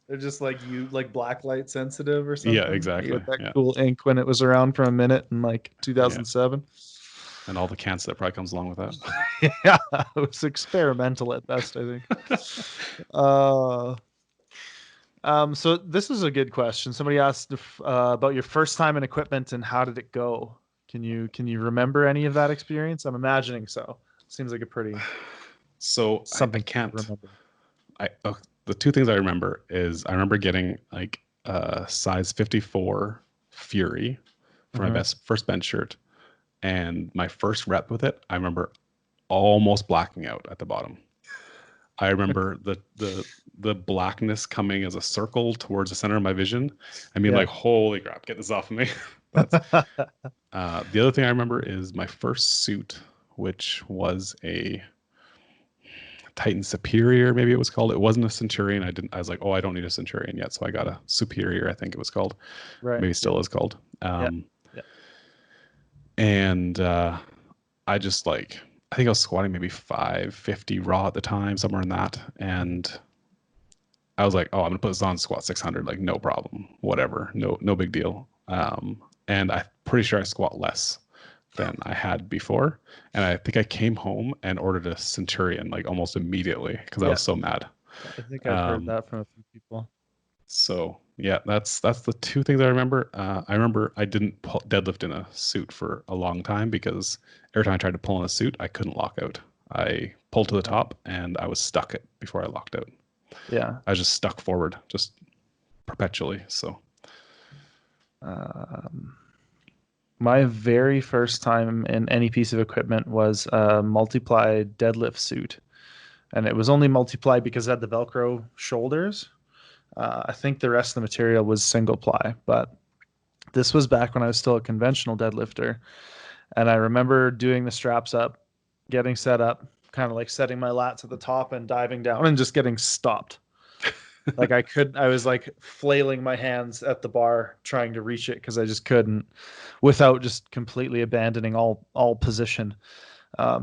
they're just like you, like black light sensitive or Yeah, something. You exactly. got that Yeah. cool ink when it was around for a minute in like Yeah. 2007. And all the cancer that probably comes along with that. Yeah, it was experimental at best, I think. Uh, so this is a good question. Somebody asked about your first time in equipment and how did it go? Can you remember any of that experience? I'm imagining so. Seems like a pretty So I something to can't. remember. I The two things I remember is I remember getting like a size 54 Fury for my Hmm. best first bench shirt, and my first rep with it. I remember almost blacking out at the bottom. I remember the blackness coming as a circle towards the center of my vision, and being Yeah. like, "Holy crap, get this off of me!" That's the other thing I remember is my first suit, which was a Titan Superior, maybe it was called. It wasn't a Centurion. I didn't. I was like, oh, I don't need a Centurion yet, so I got a Superior. I think it was called. Right. Maybe Yeah. still is called. Yeah. Yeah. And I just like I think I was squatting maybe 550 raw at the time, somewhere in that. Mhm. And I was like, oh, I'm gonna put this on squat 600, like no problem, whatever, no big deal. And I'm pretty sure I squat less than I had before. And I think I came home and ordered a Centurion like almost immediately because I Yeah. was so mad. I think I've heard Um, that from a few people. so yeah, that's the two things I remember. I remember I didn't deadlift in a suit for a long time because every time I tried to pull in a suit, I couldn't lock out. I pulled to the Right. top and I was stuck it before I locked out. Yeah. I was just stuck forward, just perpetually. So Um, my very first time in any piece of equipment was a multiply deadlift suit, and it was only multiply because it had the Velcro shoulders. I think the rest of the material was single ply, but this was back when I was still a conventional deadlifter. And I remember doing the straps up, getting set up, kind of like setting my lats at the top and diving down and just getting stopped. Like I was like flailing my hands at the bar trying to reach it because I just couldn't without just completely abandoning all position.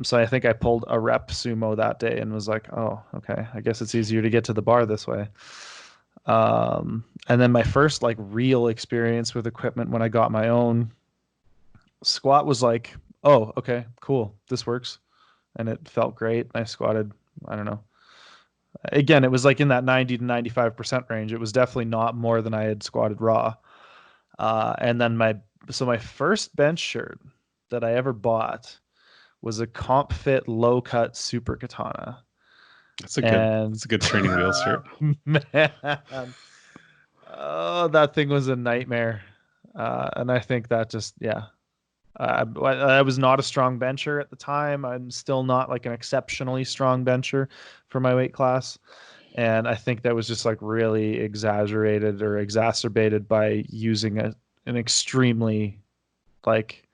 So I think I pulled a rep sumo that day and was like, oh, okay, I guess it's easier to get to the bar this way. And then my first like real experience with equipment when I got my own squat was like, oh, okay, cool, this works, and it felt great. I squatted, I don't know. Again, it was like in that 90 to 95% range. It was definitely not more than I had squatted raw. And then my first bench shirt that I ever bought was a comp fit low cut super katana. And that's a good training wheels shirt. man, oh, that thing was a nightmare. And I think that just, yeah, I was not a strong bencher at the time. I'm still not like an exceptionally strong bencher for my weight class. And I think that was just like really exaggerated or exacerbated by using an extremely like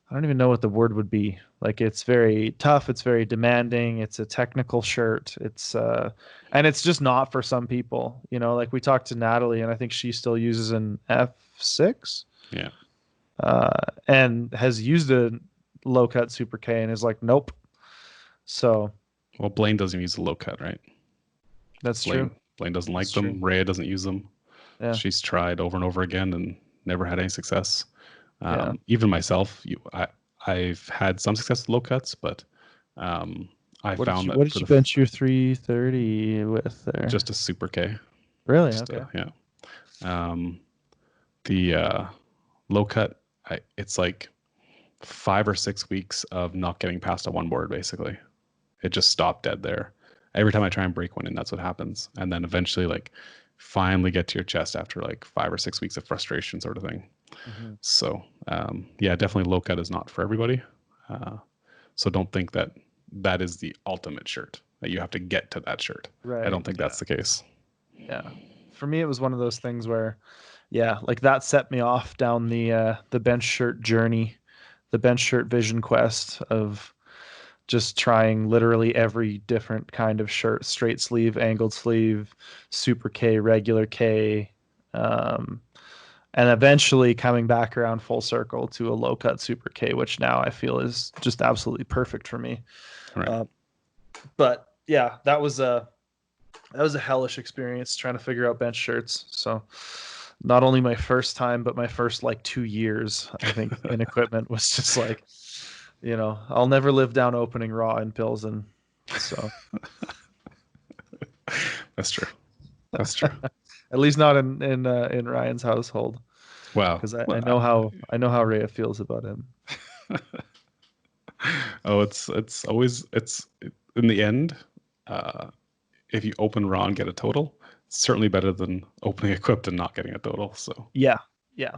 I don't even know what the word would be. Like it's very tough, it's very demanding, it's a technical shirt. And it's just not for some people. Like we talked to Natalie and I think she still uses an F6 Yeah. and has used a low cut super K and is like, nope. So Well, Blaine doesn't use the low cut, right? that's true. Blaine doesn't like That's true. them. Rhea doesn't use them. Yeah. She's tried over and over again and never had any success. Yeah. Even myself, I've had some success with low cuts, but I found What that did for you bench your 330 with there? just a super K, Really? just Okay. yeah. Um, the low cut, it's like 5 or 6 weeks of not getting past a one board. Basically, it just stopped dead there. every time I try and break one in, that's what happens. And then eventually like finally get to your chest after like 5 or 6 weeks of frustration sort of thing. Mm-hmm. So yeah, definitely low cut is not for everybody. So don't think that that is the ultimate shirt, that you have to get to that shirt. I Right. don't think Yeah. that's the case. Yeah. For me, it was one of those things where, yeah, like that set me off down the bench shirt journey, the bench shirt vision quest of just trying literally every different kind of shirt: straight sleeve, angled sleeve, super K, regular K, um, and eventually coming back around full circle to a low cut super K, which now I feel is just absolutely perfect for me. All right. Uh, but yeah, that was a hellish experience trying to figure out bench shirts. So not only my first time, but my first like 2 years, I think, in equipment was just like, I'll never live down opening raw in Pilsen. So That's true. That's true. at least not in Ryan's household, Wow. because I Well, know how Rhea feels about him. oh, it's always it's in the end. Uh, if you open raw and get a total, it's certainly better than opening equipped and not getting a total. So Yeah, yeah.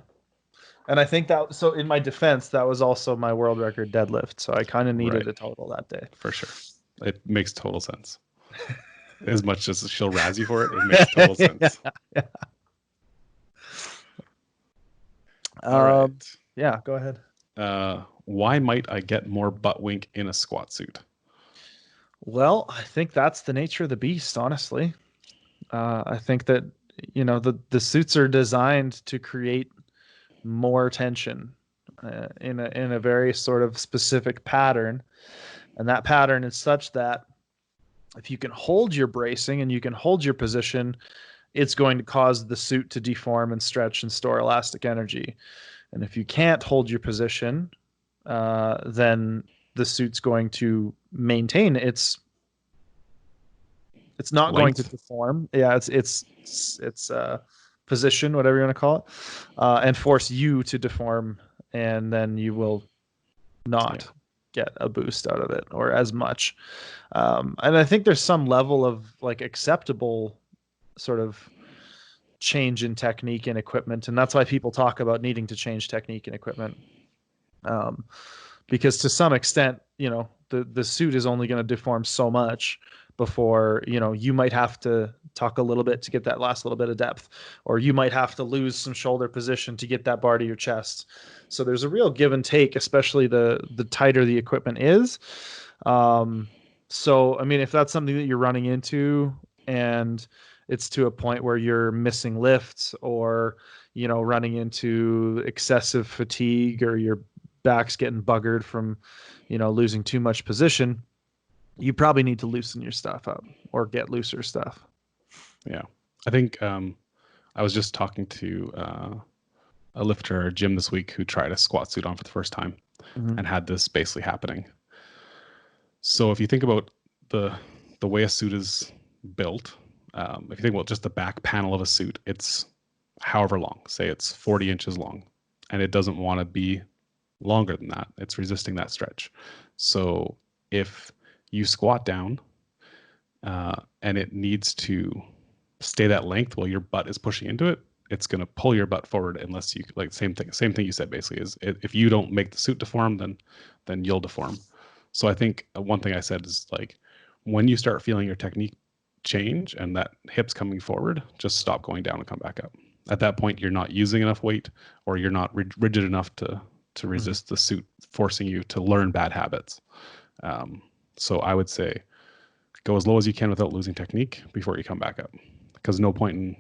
And I think that, so in my defense, that was also my world record deadlift. So I kind of right, needed a total that day. for sure, it makes total sense. As much as she'll razz you for it, it makes total sense. Yeah. All right. Yeah, go ahead. Why might I get more butt wink in a squat suit? Well, I think that's the nature of the beast, honestly. I think that, the suits are designed to create more tension in a very sort of specific pattern. And that pattern is such that if you can hold your bracing and you can hold your position, it's going to cause the suit to deform and stretch and store elastic energy. And if you can't hold your position, then the suit's going to maintain it's not going to Length. deform. Yeah, it's position, whatever you want to call it, and force you to deform, and then you will Yeah. not get a boost out of it or as much. And I think there's some level of like acceptable sort of change in technique and equipment, and that's why people talk about needing to change technique and equipment. Um, because to some extent, the suit is only going to deform so much before, you might have to tuck a little bit to get that last little bit of depth, or you might have to lose some shoulder position to get that bar to your chest. So there's a real give and take, especially the tighter the equipment is. So I mean, if that's something that you're running into and it's to a point where you're missing lifts, or running into excessive fatigue, or your back's getting buggered from losing too much position, you probably need to loosen your stuff up or get looser stuff. Yeah. I think I was just talking to a lifter at our gym this week who tried a squat suit on for the first time Mm-hmm. and had this basically happening. So if you think about the way a suit is built, if you think about just the back panel of a suit, it's however long, say it's 40 inches long, and it doesn't want to be longer than that. It's resisting that stretch. So if you squat down and it needs to stay that length while your butt is pushing into it, it's going to pull your butt forward unless you like same thing you said basically is if you don't make the suit deform, then you'll deform. So I think one thing I said is like when you start feeling your technique change and that hip's coming forward, just stop going down and come back up. At that point, you're not using enough weight, or you're not rigid enough to resist the suit forcing you to learn bad habits. So I would say go as low as you can without losing technique before you come back up, because no point in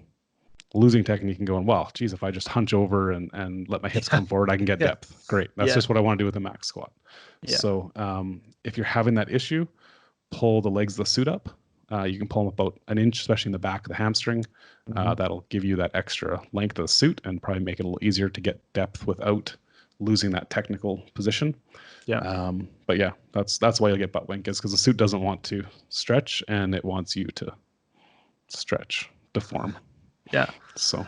losing technique and going, well, geez, if I just hunch over and let my hips come forward, I can get Yeah. depth. Great. That's Yeah. just what I want to do with a max squat. Yeah. So if you're having that issue, pull the legs of the suit up. You can pull them about an inch, especially in the back of the hamstring. That'll give you that extra length of the suit and probably make it a little easier to get depth without losing that technical position. Yeah. But yeah, that's why you'll get butt wink, is because the suit doesn't want to stretch and it wants you to stretch, deform. Yeah. So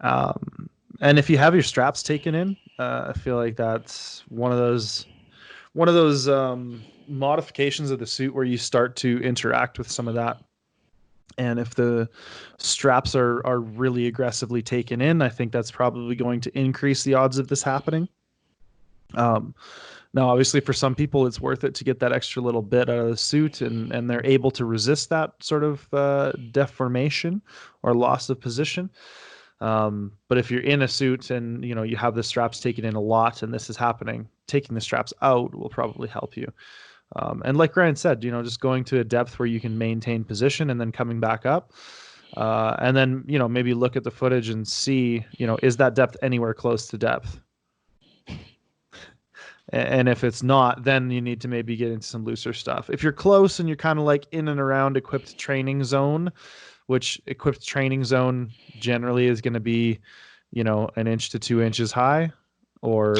And if you have your straps taken in, I feel like that's one of those modifications of the suit where you start to interact with some of that. And if the straps are really aggressively taken in, I think that's probably going to increase the odds of this happening. Now, obviously, for some people, it's worth it to get that extra little bit out of the suit, and they're able to resist that sort of deformation or loss of position. But if you're in a suit and you have the straps taken in a lot, and this is happening, taking the straps out will probably help you. And like Ryan said, just going to a depth where you can maintain position and then coming back up. And then, maybe look at the footage and see, is that depth anywhere close to depth? And if it's not, then you need to maybe get into some looser stuff. If you're close and you're kind of like in and around equipped training zone, which equipped training zone generally is going to be, an inch to 2 inches high, or,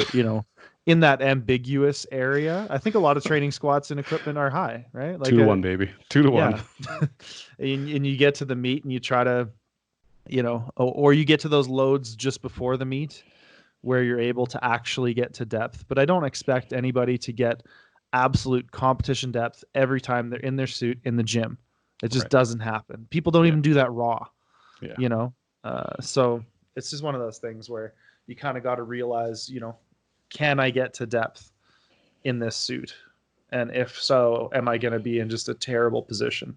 in that ambiguous area. I think a lot of training squats and equipment are high, right? Like 2 to 1, baby. 2 to 1. Yeah. and you get to the meet and you try to, or you get to those loads just before the meet where you're able to actually get to depth. But I don't expect anybody to get absolute competition depth every time they're in their suit in the gym. It just doesn't happen. People don't even do that raw, so it's just one of those things where you kind of got to realize, can I get to depth in this suit? And if so, am I going to be in just a terrible position?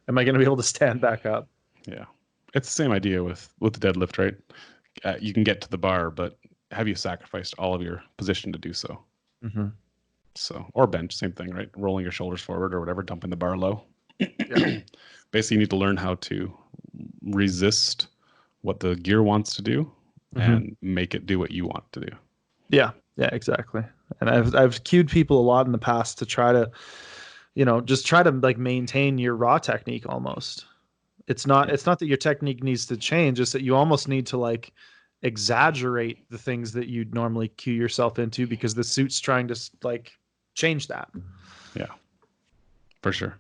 Am I going to be able to stand back up? Yeah. It's the same idea with the deadlift, right? You can get to the bar, but have you sacrificed all of your position to do so? Mm-hmm. So, or bench, same thing, right? Rolling your shoulders forward or whatever, dumping the bar low. Yeah. Basically, you need to learn how to resist what the gear wants to do and make it do what you want to do. Yeah, exactly. And I've cued people a lot in the past to try to, just try to like maintain your raw technique almost. It's not that your technique needs to change, it's that you almost need to like exaggerate the things that you'd normally cue yourself into because the suit's trying to like change that. Yeah, for sure.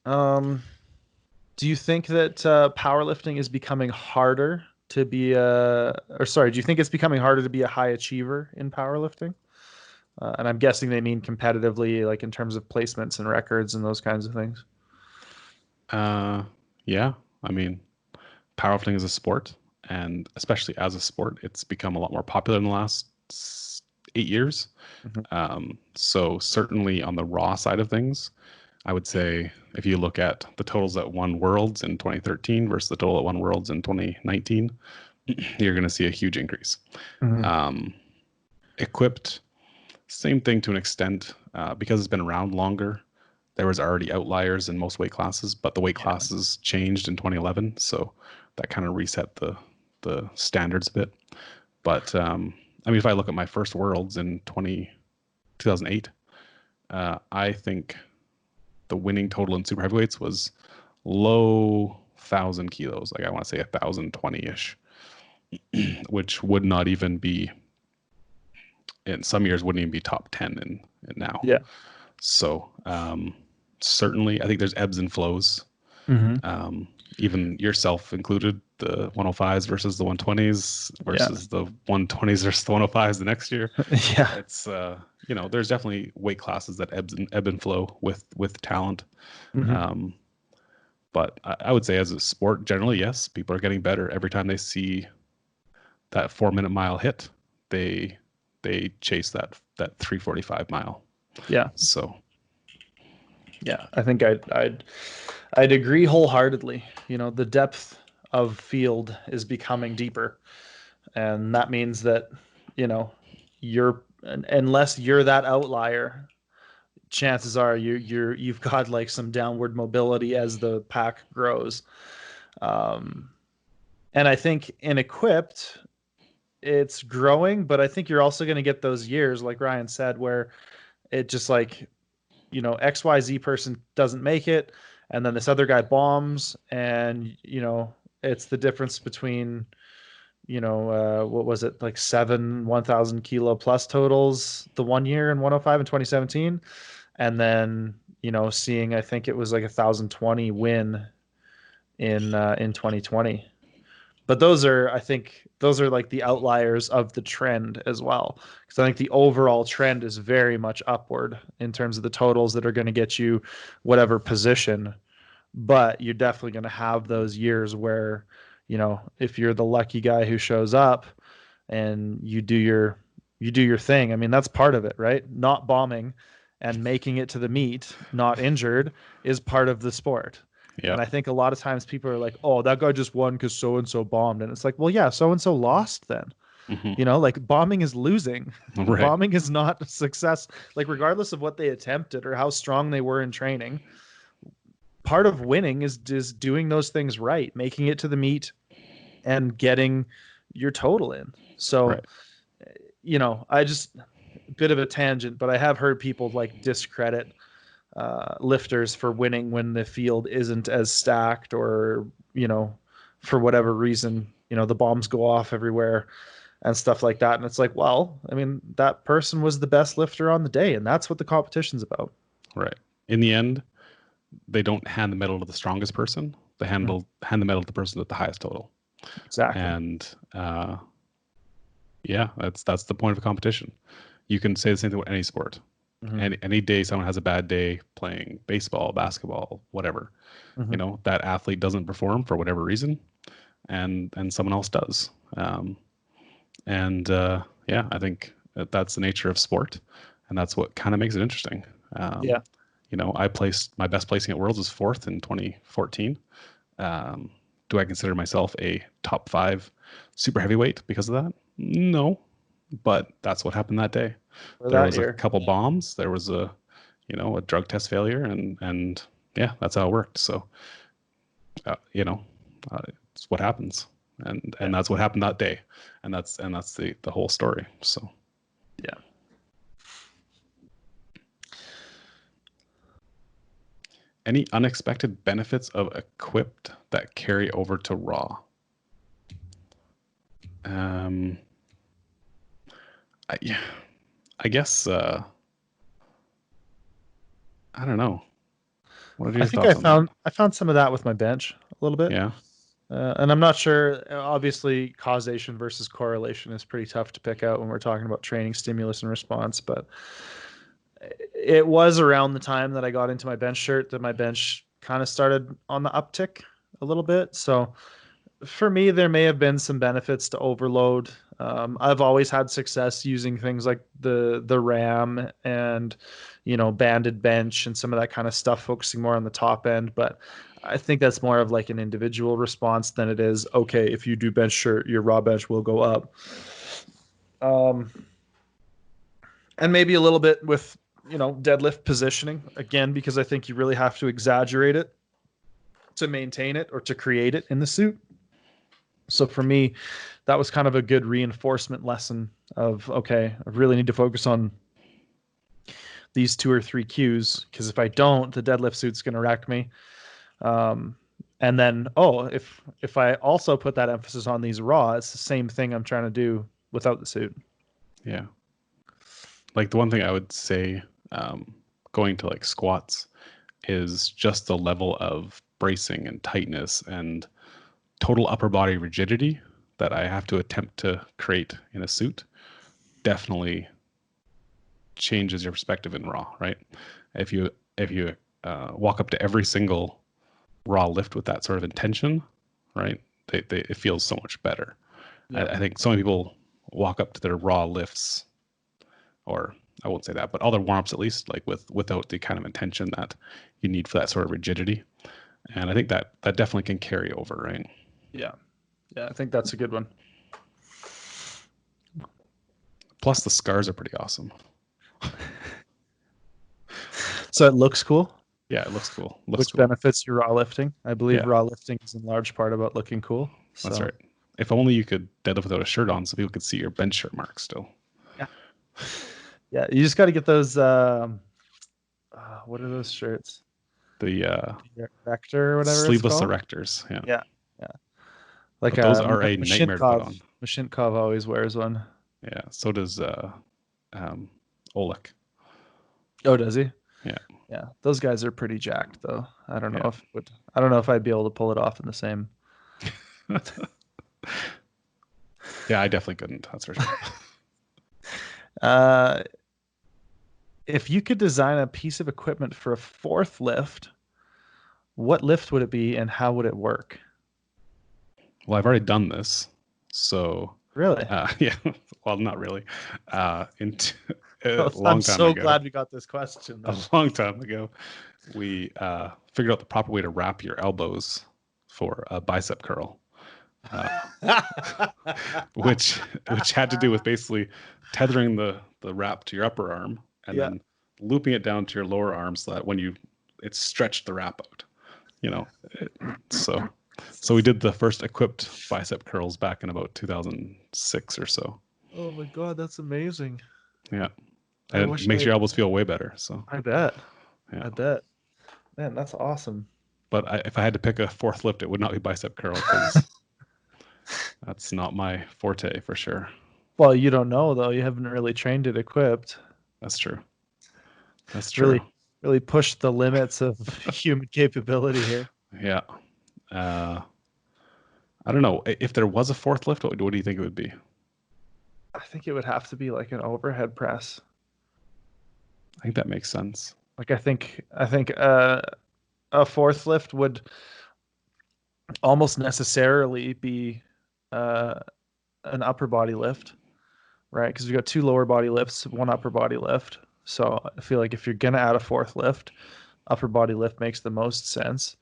Do you think that powerlifting is becoming harder to be do you think it's becoming harder to be a high achiever in powerlifting? And I'm guessing they mean competitively, like in terms of placements and records and those kinds of things. Yeah. I mean, powerlifting is a sport, and especially as a sport, it's become a lot more popular in the last 8 years. So certainly on the raw side of things, I would say if you look at the totals that won Worlds in 2013 versus the total that won Worlds in 2019, you're going to see a huge increase. Equipped, same thing to an extent, because it's been around longer. There was already outliers in most weight classes, but the weight classes changed in 2011, so that kind of reset the standards a bit. But I mean, if I look at my first Worlds in 2008, I think the winning total in super heavyweights was low 1,000 kilos. Like I want to say 1,020-ish, which would not even be, in some years, wouldn't even be top 10 in now. Yeah. So certainly, I think there's ebbs and flows. Even yourself included, the 105s versus the 120s versus the 120s versus the 105s the next year. Yeah. It's there's definitely weight classes that ebb and flow with talent. But I would say as a sport, generally, yes, people are getting better every time they see that 4-minute mile hit. They chase that 3:45 mile. Yeah. So. Yeah, I think I'd agree wholeheartedly. The depth of field is becoming deeper, and that means that unless you're that outlier, chances are you've got like some downward mobility as the pack grows. And I think in equipped, it's growing, but I think you're also going to get those years, like Ryan said, where it just like, XYZ person doesn't make it, and then this other guy bombs, and it's the difference between what was it, like 7 1,000 kilo plus totals the one year in 105 in 2017, and then seeing, I think it was like 1,020 win in 2020. But I think those are like the outliers of the trend as well. Because I think the overall trend is very much upward in terms of the totals that are going to get you whatever position. But you're definitely going to have those years where, if you're the lucky guy who shows up and you do your thing. I mean, that's part of it, right? Not bombing and making it to the meet, not injured, is part of the sport. Yeah. And I think a lot of times people are like, "Oh, that guy just won because so and so bombed," and it's like, "Well, yeah, so and so lost then." Hmm. Like bombing is losing. Right. Bombing is not a success. Like regardless of what they attempted or how strong they were in training, part of winning is just doing those things right, making it to the meet and getting your total in. So Right. I just bit of a tangent, but I have heard people like discredit lifters for winning when the field isn't as stacked or, for whatever reason, the bombs go off everywhere and stuff like that. And it's like, well, I mean, that person was the best lifter on the day, and that's what the competition's about. Right. In the end, they don't hand the medal to the strongest person. They Mhm. hand the medal to the person with the highest total. Exactly. And yeah, that's the point of a competition. You can say the same thing about any sport. Hmm. Any day someone has a bad day playing baseball, basketball, whatever, Hmm. that athlete doesn't perform for whatever reason, and someone else does. And yeah, I think that's the nature of sport, and that's what kind of makes it interesting. Yeah. I placed my best placing at Worlds was fourth in 2014. Um, do I consider myself a top 5 super heavyweight because of that? No, but that's what happened that day. For There that was a year. couple bombs. There was a drug test failure, and yeah, that's how it worked. So, uh, you know, it's what happens, and Yeah. that's what happened that day, and that's the whole story. So, Yeah. any unexpected benefits of equipped that carry over to raw? Um, yeah, I guess I don't know. What are I your think I thoughts on that? found some of that with my bench a little bit. Yeah, And I'm not sure, obviously, causation versus correlation is pretty tough to pick out when we're talking about training stimulus and response. But it was around the time that I got into my bench shirt that my bench kind of started on the uptick a little bit. So for me, there may have been some benefits to overload. I've always had success using things like the RAM and banded bench and some of that kind of stuff, focusing more on the top end. But I think that's more of like an individual response than it is okay. If you do bench shirt, your raw bench will go up. Um, and maybe a little bit with deadlift positioning again because I think you really have to exaggerate it to maintain it or to create it in the suit. So for me, that was kind of a good reinforcement lesson of okay, I really need to focus on these 2 or 3 cues because if I don't, the deadlift suit's going to wreck me. Um, and then if I also put that emphasis on these raw, it's the same thing I'm trying to do without the suit. yeah. Like the one thing I would say, going to like squats, is just the level of bracing and tightness and total upper body rigidity that I have to attempt to create in a suit definitely changes your perspective in raw, right? If you walk up to every single raw lift with that sort of intention, right? It feels so much better. I, Yeah. I think so many people walk up to their raw lifts, or I won't say that, but all their warm ups at least, like without the kind of intention that you need for that sort of rigidity. And I think that definitely can carry over, right? Yeah. Yeah. I think that's a good one. Plus the scars are pretty awesome. So it looks cool, Yeah, it looks cool. Looks which cool. benefits your raw lifting. I believe Yeah, raw lifting is in large part about looking cool. that's So right. If only you could deadlift without a shirt on so people could see your bench shirt marks still. yeah, yeah, you just got to get those. What are those shirts? The Vector or whatever it's sleeveless called. erectors. Yeah. Yeah, yeah. Like But those are a nightmare to put Mashinkov. on. Mashinkov always wears one. Yeah. So does um Oleg. Oh, does he? Yeah. Yeah, those guys are pretty jacked though. Yeah. I don't know if I'd be able to pull it off in the same. Yeah, I definitely couldn't. That's for sure. Uh, if you could design a piece of equipment for a fourth lift, what lift would it be and how would it work? Well, I've already done this, so Really? yeah. Well, not really. A I'm long time so ago, glad we got this question, a man. long time ago, we figured out the proper way to wrap your elbows for a bicep curl, uh, which had to do with basically tethering the wrap to your upper arm and Yeah. then looping it down to your lower arm so that when it stretched the wrap out. You know, so we did the first equipped bicep curls back in about 2006 or so. Oh my God, that's amazing. Yeah, I and it wish makes your elbows feel way better. So I bet. yeah, I bet. Man, that's awesome. but if I had to pick a fourth lift, it would not be bicep curl because that's not my forte for sure. Well, you don't know though. You haven't really trained it equipped. That's true. That's true. Really, really pushed the limits of human capability here. Yeah. Uh, I don't know if there was a fourth lift. What do you think it would be? I think it would have to be like an overhead press. I think that makes sense. Like I think a fourth lift would almost necessarily be uh, an upper body lift, right? Because we got two lower body lifts, one upper body lift. So I feel like if you're gonna add a fourth lift, upper body lift makes the most sense.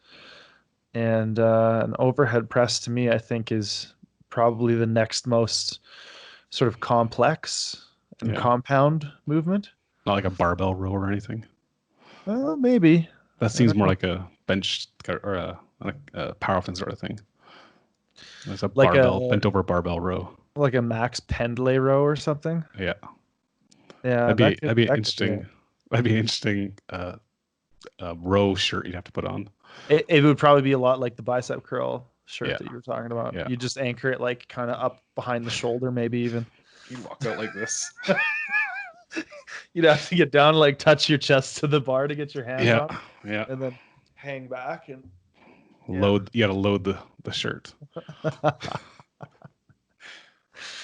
And an overhead press to me, I think, is probably the next most sort of complex and Yeah, compound movement. not like a barbell row or anything. Maybe. That I seems don't more know. like a bench or a powerlifting sort of thing. There's a Like barbell, a bent over barbell row. like a max pendlay row or something. Yeah, Yeah, that'd be that'd be that could be it. interesting. That'd be interesting. Row shirt you'd have to put on. It would probably be a lot like the bicep curl shirt Yeah, that you were talking about. yeah. You just anchor it like kind of up behind the shoulder, maybe even. You'd walk out like this. You'd have to get down, like touch your chest to the bar to get your hands Yeah, on, yeah. and then hang back and yeah. Load. You got to load the shirt.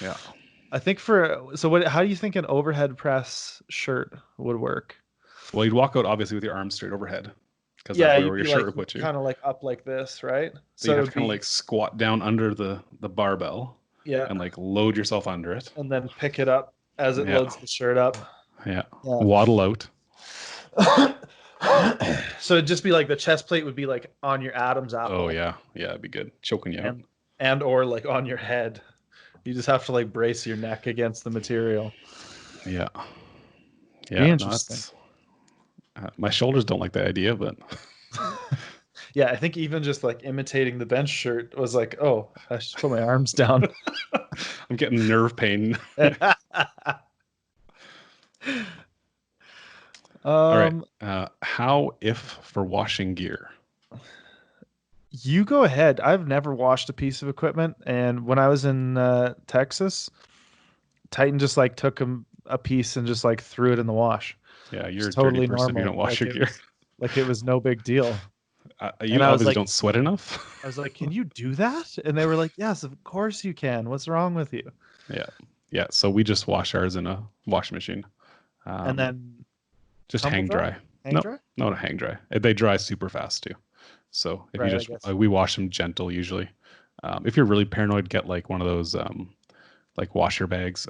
Yeah. I think for so what? How do you think an overhead press shirt would work? Well, you'd walk out obviously with your arms straight overhead because that's Yeah, where you'd your be shirt like would put you. kind of like up like this, right? So you'd So it have to would kind of be like squat down under the barbell yeah, and like load yourself under it. and then pick it up as it Yeah, loads the shirt up. yeah. Yeah. Waddle out. So it'd just be like the chest plate would be like on your Adam's Oh apple yeah, yeah. It'd be good. Choking you out. and or like on your head. You just have to like brace your neck against the material. Yeah, Be yeah. No, interesting. that's my shoulders don't like the idea, but Yeah, I think even just like imitating the bench shirt was like, oh, I should put my arms down. I'm getting nerve pain. All right. um, How if for washing gear? you go ahead. I've never washed a piece of equipment, and when I was in Texas, Titan just like took a piece and just like threw it in the wash. Yeah, you're It's a dirty totally person if you don't normal. wash your gear. Like it was no big deal. And You I was obviously like, don't sweat enough. I was like, can you do that? And they were like, yes, of course you can. What's wrong with you? Yeah, yeah. So we just wash ours in a washing machine. And Um, then just tumble hang dry, dry. hang No, dry. no, to hang dry. They dry super fast too. So if you Right, I just guess. we wash them gentle usually. If you're really paranoid, get like one of those like washer bags,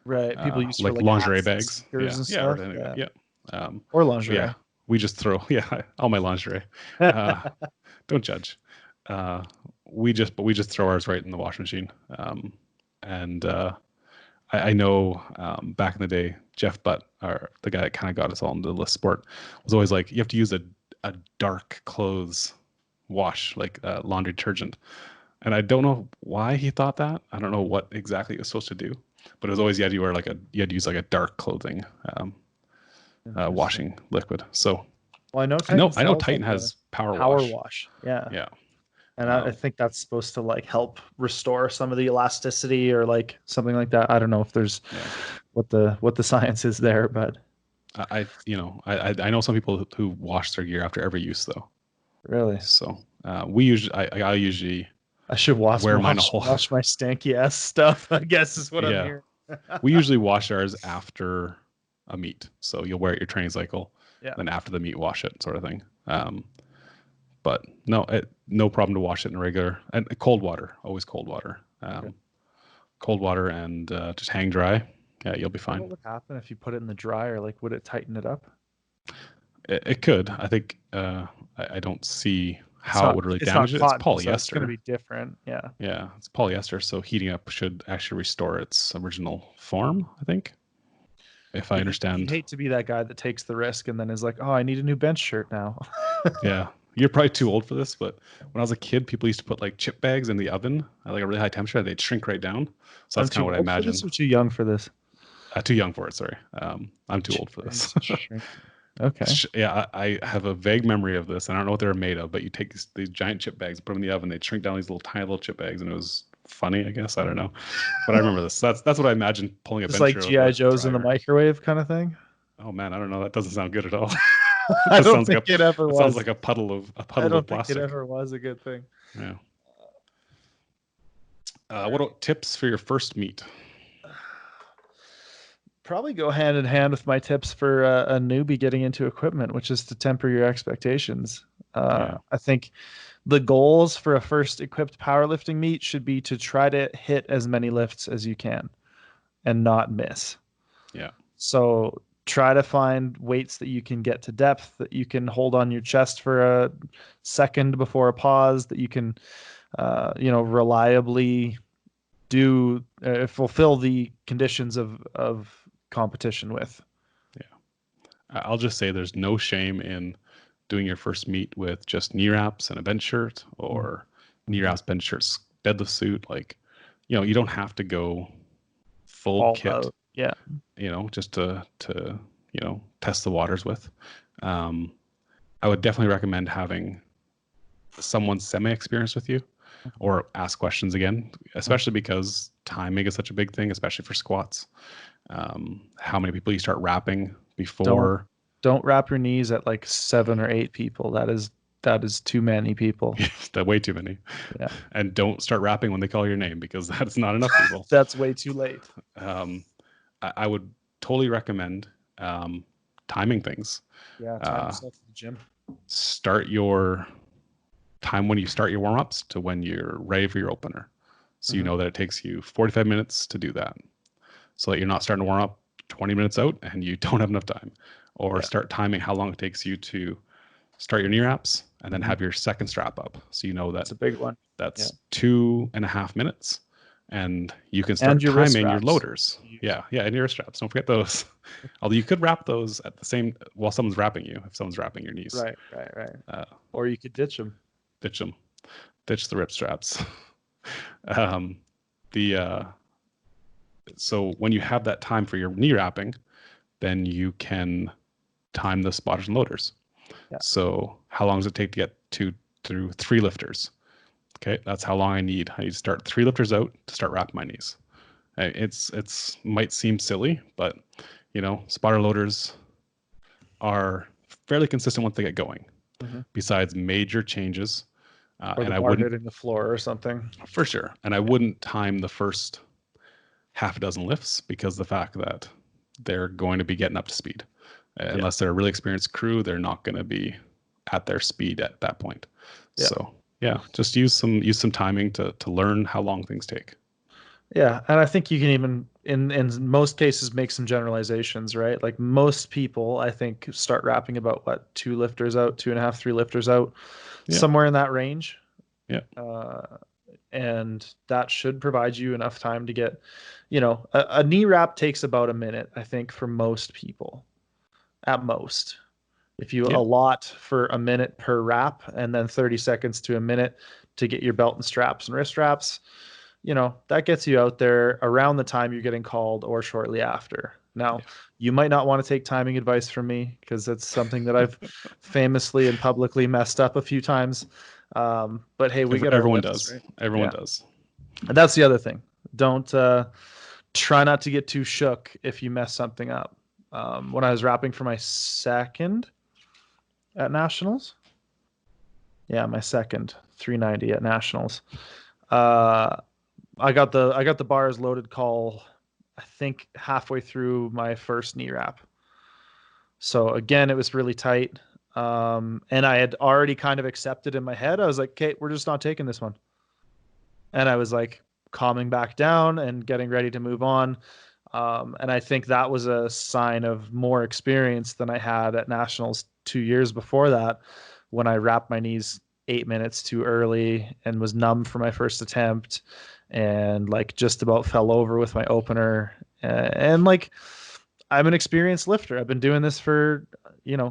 Right. People use for like like lingerie hats and bags. sneakers Yeah, and yeah, or stuff. anything. Yeah. Yeah. Um, Or but yeah, lingerie. we just throw yeah all my lingerie. Uh, don't judge. Uh, we just throw ours right in the washing machine. And I know back in the day, Jeff Butt, or the guy that kind of got us all into the sport, was always like, you have to use a dark clothes wash, like laundry detergent. And I don't know why he thought that. I don't know what exactly it was supposed to do, but it was always you had to use like a dark clothing Interesting. washing liquid. So Well, I know Titan I know sells Titan like a has power power wash. wash. Yeah. Yeah. And I Um, think that's supposed to like help restore some of the elasticity or like something like that. I don't know if there's yeah. what the science is there, but I know some people who wash their gear after every use though. really. So we usually I usually I should wash wear mine a wash whole. wash my stanky ass stuff, I guess is what I'm Yeah, hearing. we usually wash ours after a meet, so you'll wear it your training cycle, Yeah. then after the meet wash it, sort of thing. But no, no problem to wash it in regular and cold water, always cold water. Okay. Cold water and just hang dry. Yeah, you'll be fine. What would happen if you put it in the dryer? Like, would it tighten it up? It could. I think I don't see It's how it not. would really It's not damage it. It's cotton, so it's going to polyester. be different. Yeah. Yeah, it's polyester, so heating up should actually restore its original form, I think. If I You understand. hate to be that guy that takes the risk and then is like, "Oh, I need a new bench shirt now." Yeah. You're probably too old for this, but when I was a kid, people used to put like chip bags in the oven at like a really high temperature. They'd shrink right down. So I'm that's kind of too what I old for imagine. this or too young for this? Too young for it, sorry. I'm too Chip old for this. bags shrink. Okay. Yeah, I have a vague memory of this. I don't know what they were made of, but you take these giant chip bags, put them in the oven, they'd shrink down these little tiny little chip bags, and it was funny, I guess. I don't know. But I remember this. That's what I imagine pulling a Just bench like out of GI a Joes in the dryer. microwave kind of thing. Oh man, I don't know. That doesn't sound good at all. I That don't sounds think like it ever that sounds was. like a I puddle of don't think it plastic. ever was a good thing. Yeah. What about tips for your first meet? Probably go hand in hand with my tips for a newbie getting into equipment, which is to temper your expectations. Yeah. I think the goals for a first equipped powerlifting meet should be to try to hit as many lifts as you can and not miss. Yeah. So try to find weights that you can get to depth, that you can hold on your chest for a second before a pause, that you can, reliably do fulfill the conditions of competition with. Yeah. I'll just say there's no shame in doing your first meet with just knee wraps and a bench shirt or knee Mhm. wraps, bench shirts, deadlift suit. Like, you don't have to go full All kit, out. Yeah. just to test the waters with. Um, I would definitely recommend having someone semi-experienced with you or ask questions again, especially because timing is such a big thing, especially for squats. How many people you start wrapping Don't before. don't wrap your knees at like 7 or 8 people. That is too many people. That way too many. Yeah. And don't start rapping when they call your name because that's not enough people. That's way too late. I would totally recommend timing things. Yeah, time yourself at the gym. Start your time when you start your warm-ups to when you're ready for your opener. So you know that it takes you 45 minutes to do that. So that you're not starting to warm up 20 minutes out and you don't have enough time. Or start timing how long it takes you to start your knee wraps and then have your second strap up. So you know that That's a big one. that's 2.5 minutes. And you can And start your wrist timing your straps. loaders. Yeah, and your wrist straps. Don't forget those. Although you could wrap those at the same while someone's wrapping you, if someone's wrapping your knees. Right. Or you could ditch them. Ditch them. Ditch the rip straps. The so when you have that time for your knee wrapping, then you can time the spotters and loaders. Yeah. So how long does it take to get through 3 lifters? Okay, that's how long I need. I need to start 3 lifters out to start wrapping my knees. It's might seem silly, but spotter loaders are fairly consistent once they get going. Besides major changes, Or and the I bar wouldn't hitting the floor or something. for sure, and I wouldn't time the first half a dozen lifts because the fact that they're going to be getting up to speed. Unless they're a really experienced crew, they're not going to be at their speed at that point. Yeah. So yeah, just use some timing to learn how long things take. Yeah, and I think you can even in most cases make some generalizations, right? Like most people, I think, start wrapping about 2 lifters out, 2.5, 3 lifters out, somewhere in that range. Yeah. And that should provide you enough time to get, a knee wrap takes about a minute, I think, for most people, at most. If you allot for a minute per wrap and then 30 seconds to a minute to get your belt and straps and wrist straps, that gets you out there around the time you're getting called or shortly after. Now, you might not want to take timing advice from me because that's something that I've famously and publicly messed up a few times. But hey, we get everyone lifts, does. right? Everyone does. And that's the other thing. Don't try not to get too shook if you mess something up. When I was wrapping for my second at nationals, my second 390 at nationals, Uh, I got the bars loaded call, I think halfway through my first knee wrap. So again, it was really tight. And I had already kind of accepted in my head. I was like, okay, we're just not taking this one. And I was like calming back down and getting ready to move on. And I think that was a sign of more experience than I had at nationals 2 years before that, when I wrapped my knees 8 minutes too early and was numb for my first attempt, and like just about fell over with my opener. And like, I'm an experienced lifter. I've been doing this for,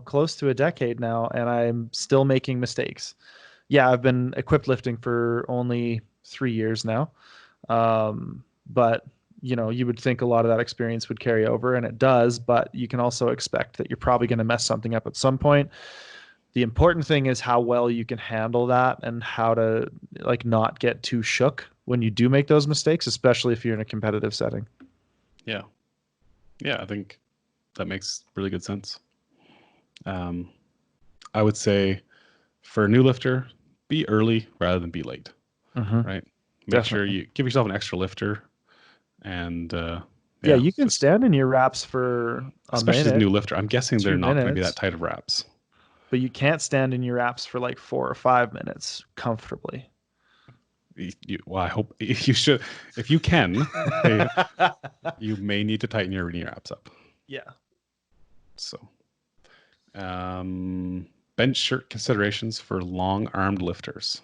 close to a decade now, and I'm still making mistakes. Yeah, I've been equipped lifting for only 3 years now. But you would think a lot of that experience would carry over, and it does, but you can also expect that you're probably going to mess something up at some point. The important thing is how well you can handle that, and how to like not get too shook when you do make those mistakes, especially if you're in a competitive setting. Yeah. Yeah, I think that makes really good sense. I would say for a new lifter, be early rather than be late, Mm-hmm. right? Make sure Definitely. you give yourself an extra lifter, and Yeah, yeah, you can just stand in your wraps for a especially as a minute, new lifter. I'm guessing they're two not going to be that minutes, tight of wraps. but you can't stand in your wraps for like 4 or 5 minutes comfortably. Well, I hope you should. If you can, you may need to tighten your knee wraps up. Yeah. So, bench shirt considerations for long-armed lifters.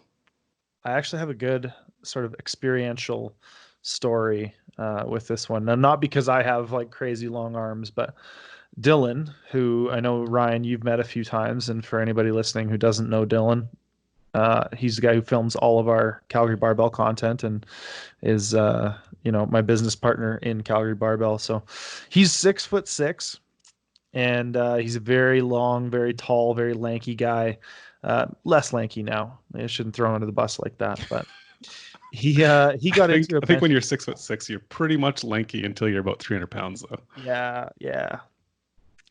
I actually have a good sort of experiential story with this one. Now, not because I have like crazy long arms, but Dylan, who I know, Ryan, you've met a few times. And for anybody listening who doesn't know Dylan, he's the guy who films all of our Calgary Barbell content, and is, my business partner in Calgary Barbell. So he's 6'6", and he's a very long, very tall, very lanky guy. Less lanky now. I shouldn't throw him under the bus like that, but he I got think into a I think bench. when you're 6'6", you're pretty much lanky until you're about 300 pounds, though. Yeah, yeah.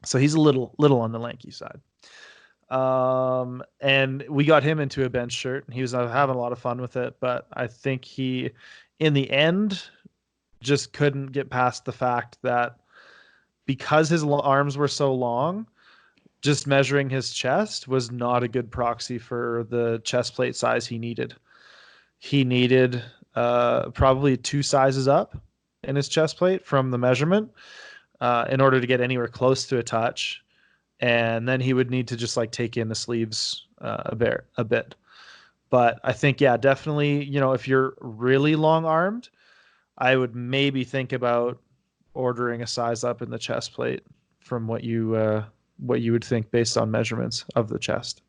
So he's a little on the lanky side. And we got him into a bench shirt, and he was having a lot of fun with it. But I think he, in the end, just couldn't get past the fact that because his arms were so long, just measuring his chest was not a good proxy for the chest plate size he needed. He needed probably 2 sizes up in his chest plate from the measurement, in order to get anywhere close to a touch. And then he would need to just like take in the sleeves a bit. But I think, yeah, definitely, if you're really long armed, I would maybe think about ordering a size up in the chest plate from what you would think based on measurements of the chest.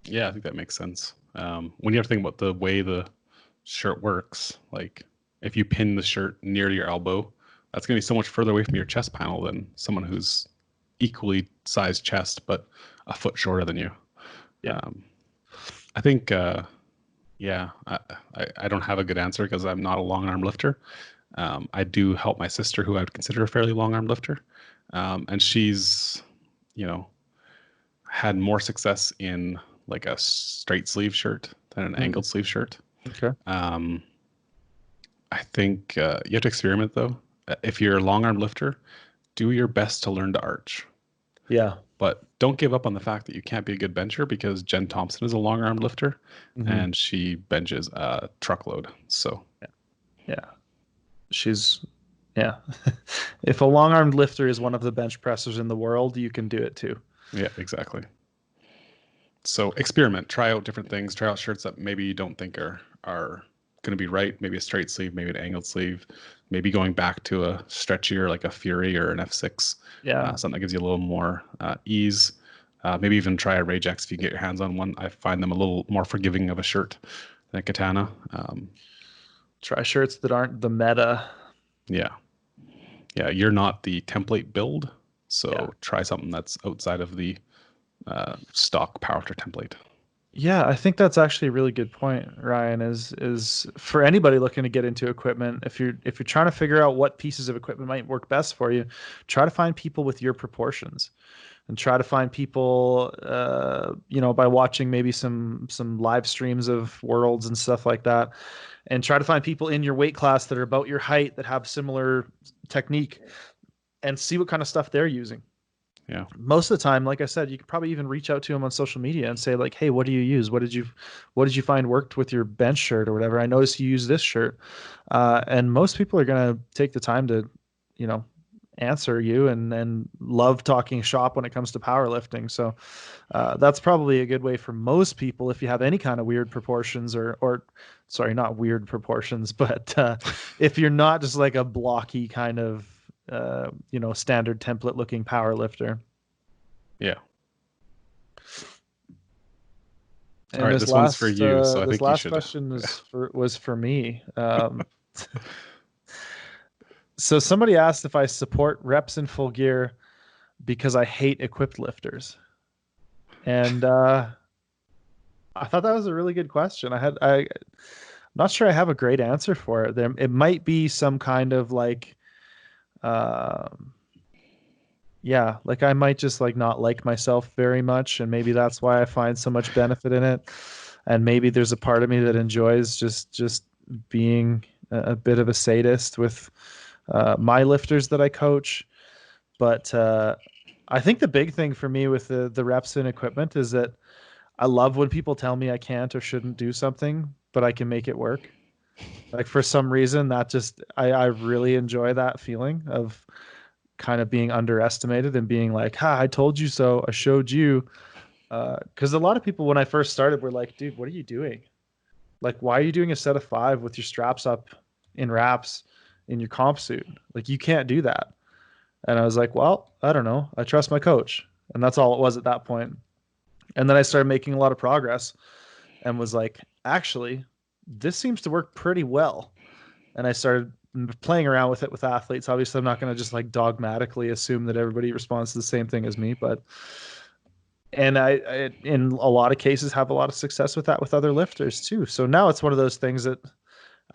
Yeah, I think that makes sense. When you have to think about the way the shirt works, like if you pin the shirt near your elbow, that's going to be so much further away from your chest panel than someone who's equally sized chest but a foot shorter than you. Yeah. I think, yeah, I don't have a good answer because I'm not a long arm lifter. I do help my sister, who I would consider a fairly long arm lifter, and she's, you know, had more success in like a straight sleeve shirt than an Mm. angled sleeve shirt. Okay. Um, I think you have to experiment though. If you're a long arm lifter, do your best to learn to arch, Yeah. but don't give up on the fact that you can't be a good bencher, because Jen Thompson is a long arm lifter Mm-hmm. and she benches a truckload. So Yeah. Yeah. She's yeah. If a long armed lifter is one of the bench pressers in the world, you can do it too. yeah, exactly. So experiment, try out different things, try out shirts that maybe you don't think are going to be right. Maybe a straight sleeve, maybe an angled sleeve, maybe going back to a stretchier like a Fury or an F6, Yeah. something that gives you a little more ease. Maybe even try a Rage X if you can get your hands on one. I find them a little more forgiving of a shirt than a Katana. Try shirts that aren't the meta. Yeah, yeah, you're not the template build, Yeah. so try something that's outside of the stock powerlifter template. Yeah, I think that's actually a really good point, Ryan, is for anybody looking to get into equipment, if you're trying to figure out what pieces of equipment might work best for you, try to find people with your proportions. and try to find people, by watching maybe some live streams of worlds and stuff like that, and try to find people in your weight class that are about your height that have similar technique, and see what kind of stuff they're using. Yeah. Most of the time, like I said, you could probably even reach out to them on social media and say like, "Hey, what do you use? What did you find worked with your bench shirt or whatever? I noticed you use this shirt." And most people are gonna take the time to, you know, answer you and love talking shop when it comes to powerlifting. So that's probably a good way for most people if you have any kind of weird proportions or sorry, not weird proportions, but if you're not just like a blocky kind of standard template looking power lifter. Yeah. All And right, this this one's for last you, so I this think you last should. question Yeah. was for me. So somebody asked if I support reps in full gear because I hate equipped lifters, and I thought that was a really good question. I'm not sure I have a great answer for it. It might be some kind of like um yeah, like I might just like not like myself very much, and maybe that's why I find so much benefit in it. And maybe there's a part of me that enjoys just being a bit of a sadist with my lifters that I coach. But I think the big thing for me with the reps and equipment is that I love when people tell me I can't or shouldn't do something, but I can make it work. Like for some reason, that just I really enjoy that feeling of kind of being underestimated and being like, "Ha, I told you so. I showed you." Because a lot of people when I first started were like, "Dude, what are you doing? Like, why are you doing a set of 5 with your straps up in wraps in your comp suit? Like, you can't do that." And I was like, "Well, I don't know. I trust my coach." And that's all it was at that point. And then I started making a lot of progress and was like, "Actually, this seems to work pretty well." And I started playing around with it with athletes. Obviously, I'm not going to just like dogmatically assume that everybody responds to the same thing as me, but and I in a lot of cases have a lot of success with that with other lifters too. So now it's one of those things that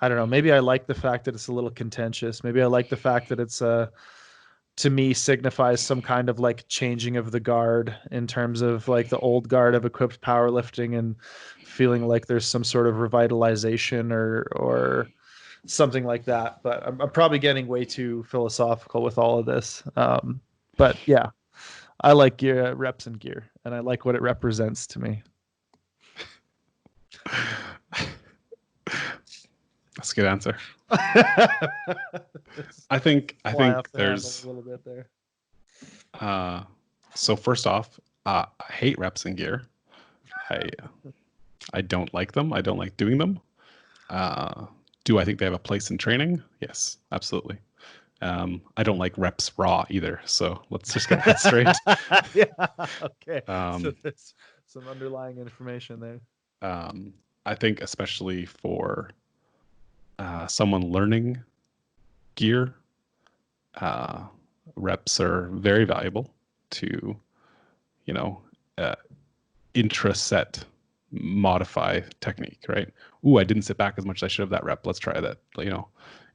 I don't know. Maybe I like the fact that it's a little contentious. Maybe I like the fact that it's to me signifies some kind of like changing of the guard in terms of like the old guard of equipped powerlifting and feeling like there's some sort of revitalization or something like that. But I'm probably getting way too philosophical with all of this. But yeah, I like gear reps and gear, and I like what it represents to me. That's a good answer. Just I fly off think the handle there's a little bit there. so first off, I hate reps in gear. I I don't like them. I don't like doing them. Uh, do I think they have a place in training? Yes, absolutely. I don't like reps raw either. So let's just get that straight. Yeah. Okay. So Um, there's some underlying information there. um, I think especially for someone learning gear, uh, reps are very valuable to, you know, uh, intra-set modify technique, right? Ooh, I didn't sit back as much as I should have that rep. Let's try that.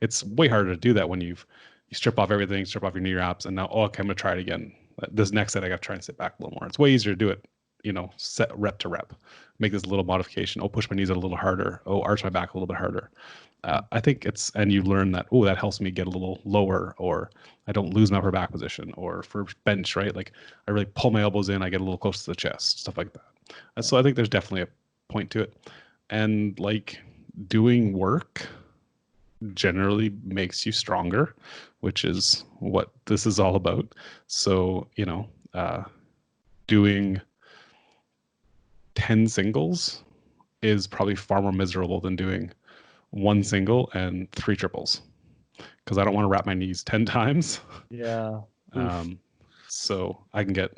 It's way harder to do that when you strip off everything, strip off your knee wraps, and now, okay, I'm gonna try it again. This next set, I got to try and sit back a little more. It's way easier to do it, set rep to rep. Make this little modification. Oh, push my knees a little harder. Oh, arch my back a little bit harder. I think and you learn that, oh, that helps me get a little lower, or I don't lose my upper back position, or for bench, right? Like I really pull my elbows in, I get a little close to the chest, stuff like that. So I think there's definitely a point to it. And like doing work generally makes you stronger, which is what this is all about. So, doing 10 singles is probably far more miserable than doing one single and 3 triples because I don't want to wrap my knees 10 times. Yeah. Oof. Um, so I can get,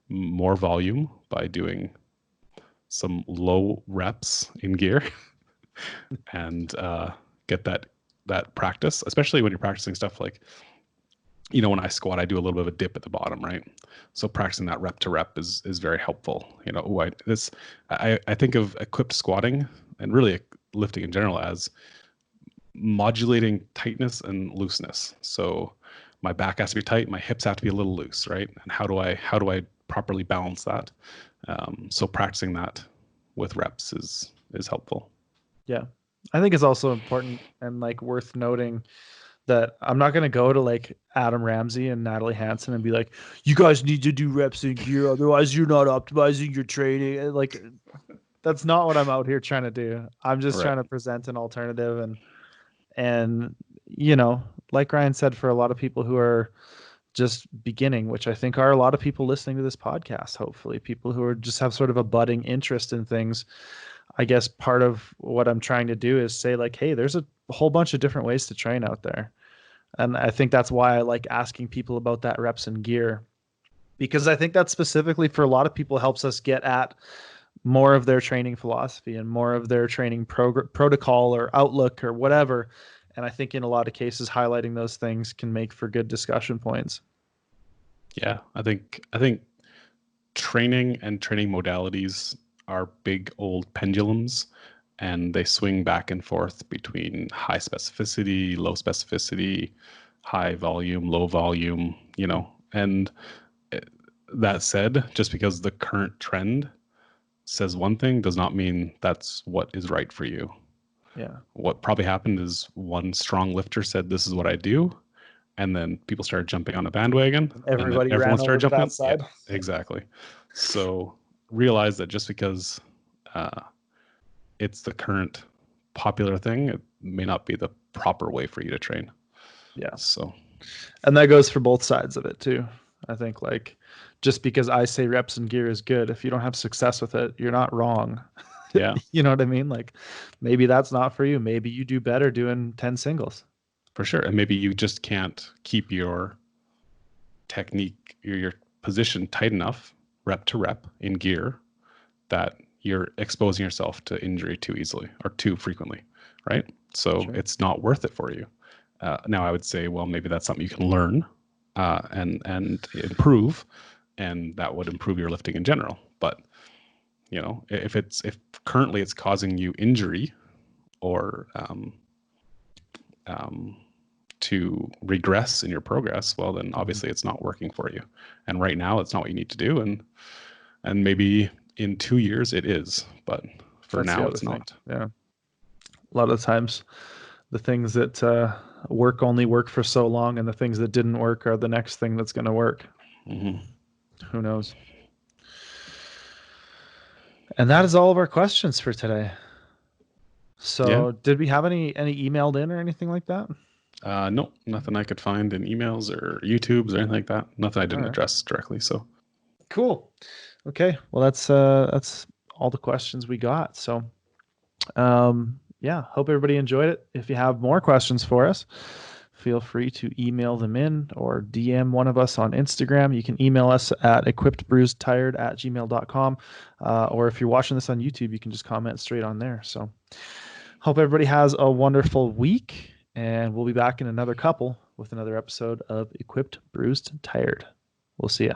more volume by doing some low reps in gear and get that practice, especially when you're practicing stuff like, when I squat, I do a little bit of a dip at the bottom, right? So practicing that rep to rep is very helpful. I think of equipped squatting and really lifting in general as modulating tightness and looseness. So my back has to be tight, my hips have to be a little loose, right? And how do I properly balance that? So practicing that with reps is helpful. Yeah. I think it's also important and like worth noting that I'm not going to go to like Adam Ramsey and Natalie Hansen and be like, you guys need to do reps in gear. Otherwise you're not optimizing your training. Like that's not what I'm out here trying to do. I'm just Right. trying to present an alternative and, you know, like Ryan said, for a lot of people who are just beginning, which I think are a lot of people listening to this podcast, hopefully people who are just have sort of a budding interest in things. I guess part of what I'm trying to do is say like, hey, there's a whole bunch of different ways to train out there. And I think that's why I like asking people about that reps and gear, because I think that specifically for a lot of people helps us get at more of their training philosophy and more of their training protocol or outlook or whatever. And I think in a lot of cases, highlighting those things can make for good discussion points. Yeah, I think training and training modalities are big old pendulums, and they swing back and forth between high specificity, low specificity, high volume, low volume, And that said, just because the current trend says one thing does not mean that's what is right for you. Yeah. What probably happened is one strong lifter said, "This is what I do." And then people started jumping on a bandwagon, and then Everybody everyone ran over started to jumping that on. Yeah, side. exactly. So realize that just because it's the current popular thing, it may not be the proper way for you to train. Yeah. So, And that goes for both sides of it too. I think like just because I say reps and gear is good, if you don't have success with it, you're not wrong. yeah, You know what I mean? Like maybe that's not for you. Maybe you do better doing 10 singles. for sure. And maybe you just can't keep your technique, your position tight enough, rep to rep in gear, that you're exposing yourself to injury too easily or too frequently, right? So Sure. it's not worth it for you. Now I would say, well, maybe that's something you can learn and improve, and that would improve your lifting in general. But if currently it's causing you injury or to regress in your progress, well, then obviously it's not working for you. And right now, it's not what you need to do, and maybe in 2 years it is, but for That's the now other it's thing. not. Yeah. A lot of times the things that work only work for so long, and the things that didn't work are the next thing that's going to work. Mm-hmm. Who knows? And that is all of our questions for today. Yeah. So, did we have any emailed in or anything like that? No, nothing I could find in emails or YouTubes or anything like that. Nothing I All didn't right. address directly. So Cool. Okay. Well, that's all the questions we got. So, yeah, hope everybody enjoyed it. If you have more questions for us, feel free to email them in or DM one of us on Instagram. You can email us at equippedbruisedtired@gmail.com. Or if you're watching this on YouTube, you can just comment straight on there. So hope everybody has a wonderful week, and we'll be back in another couple with another episode of Equipped, Bruised, Tired. We'll see ya.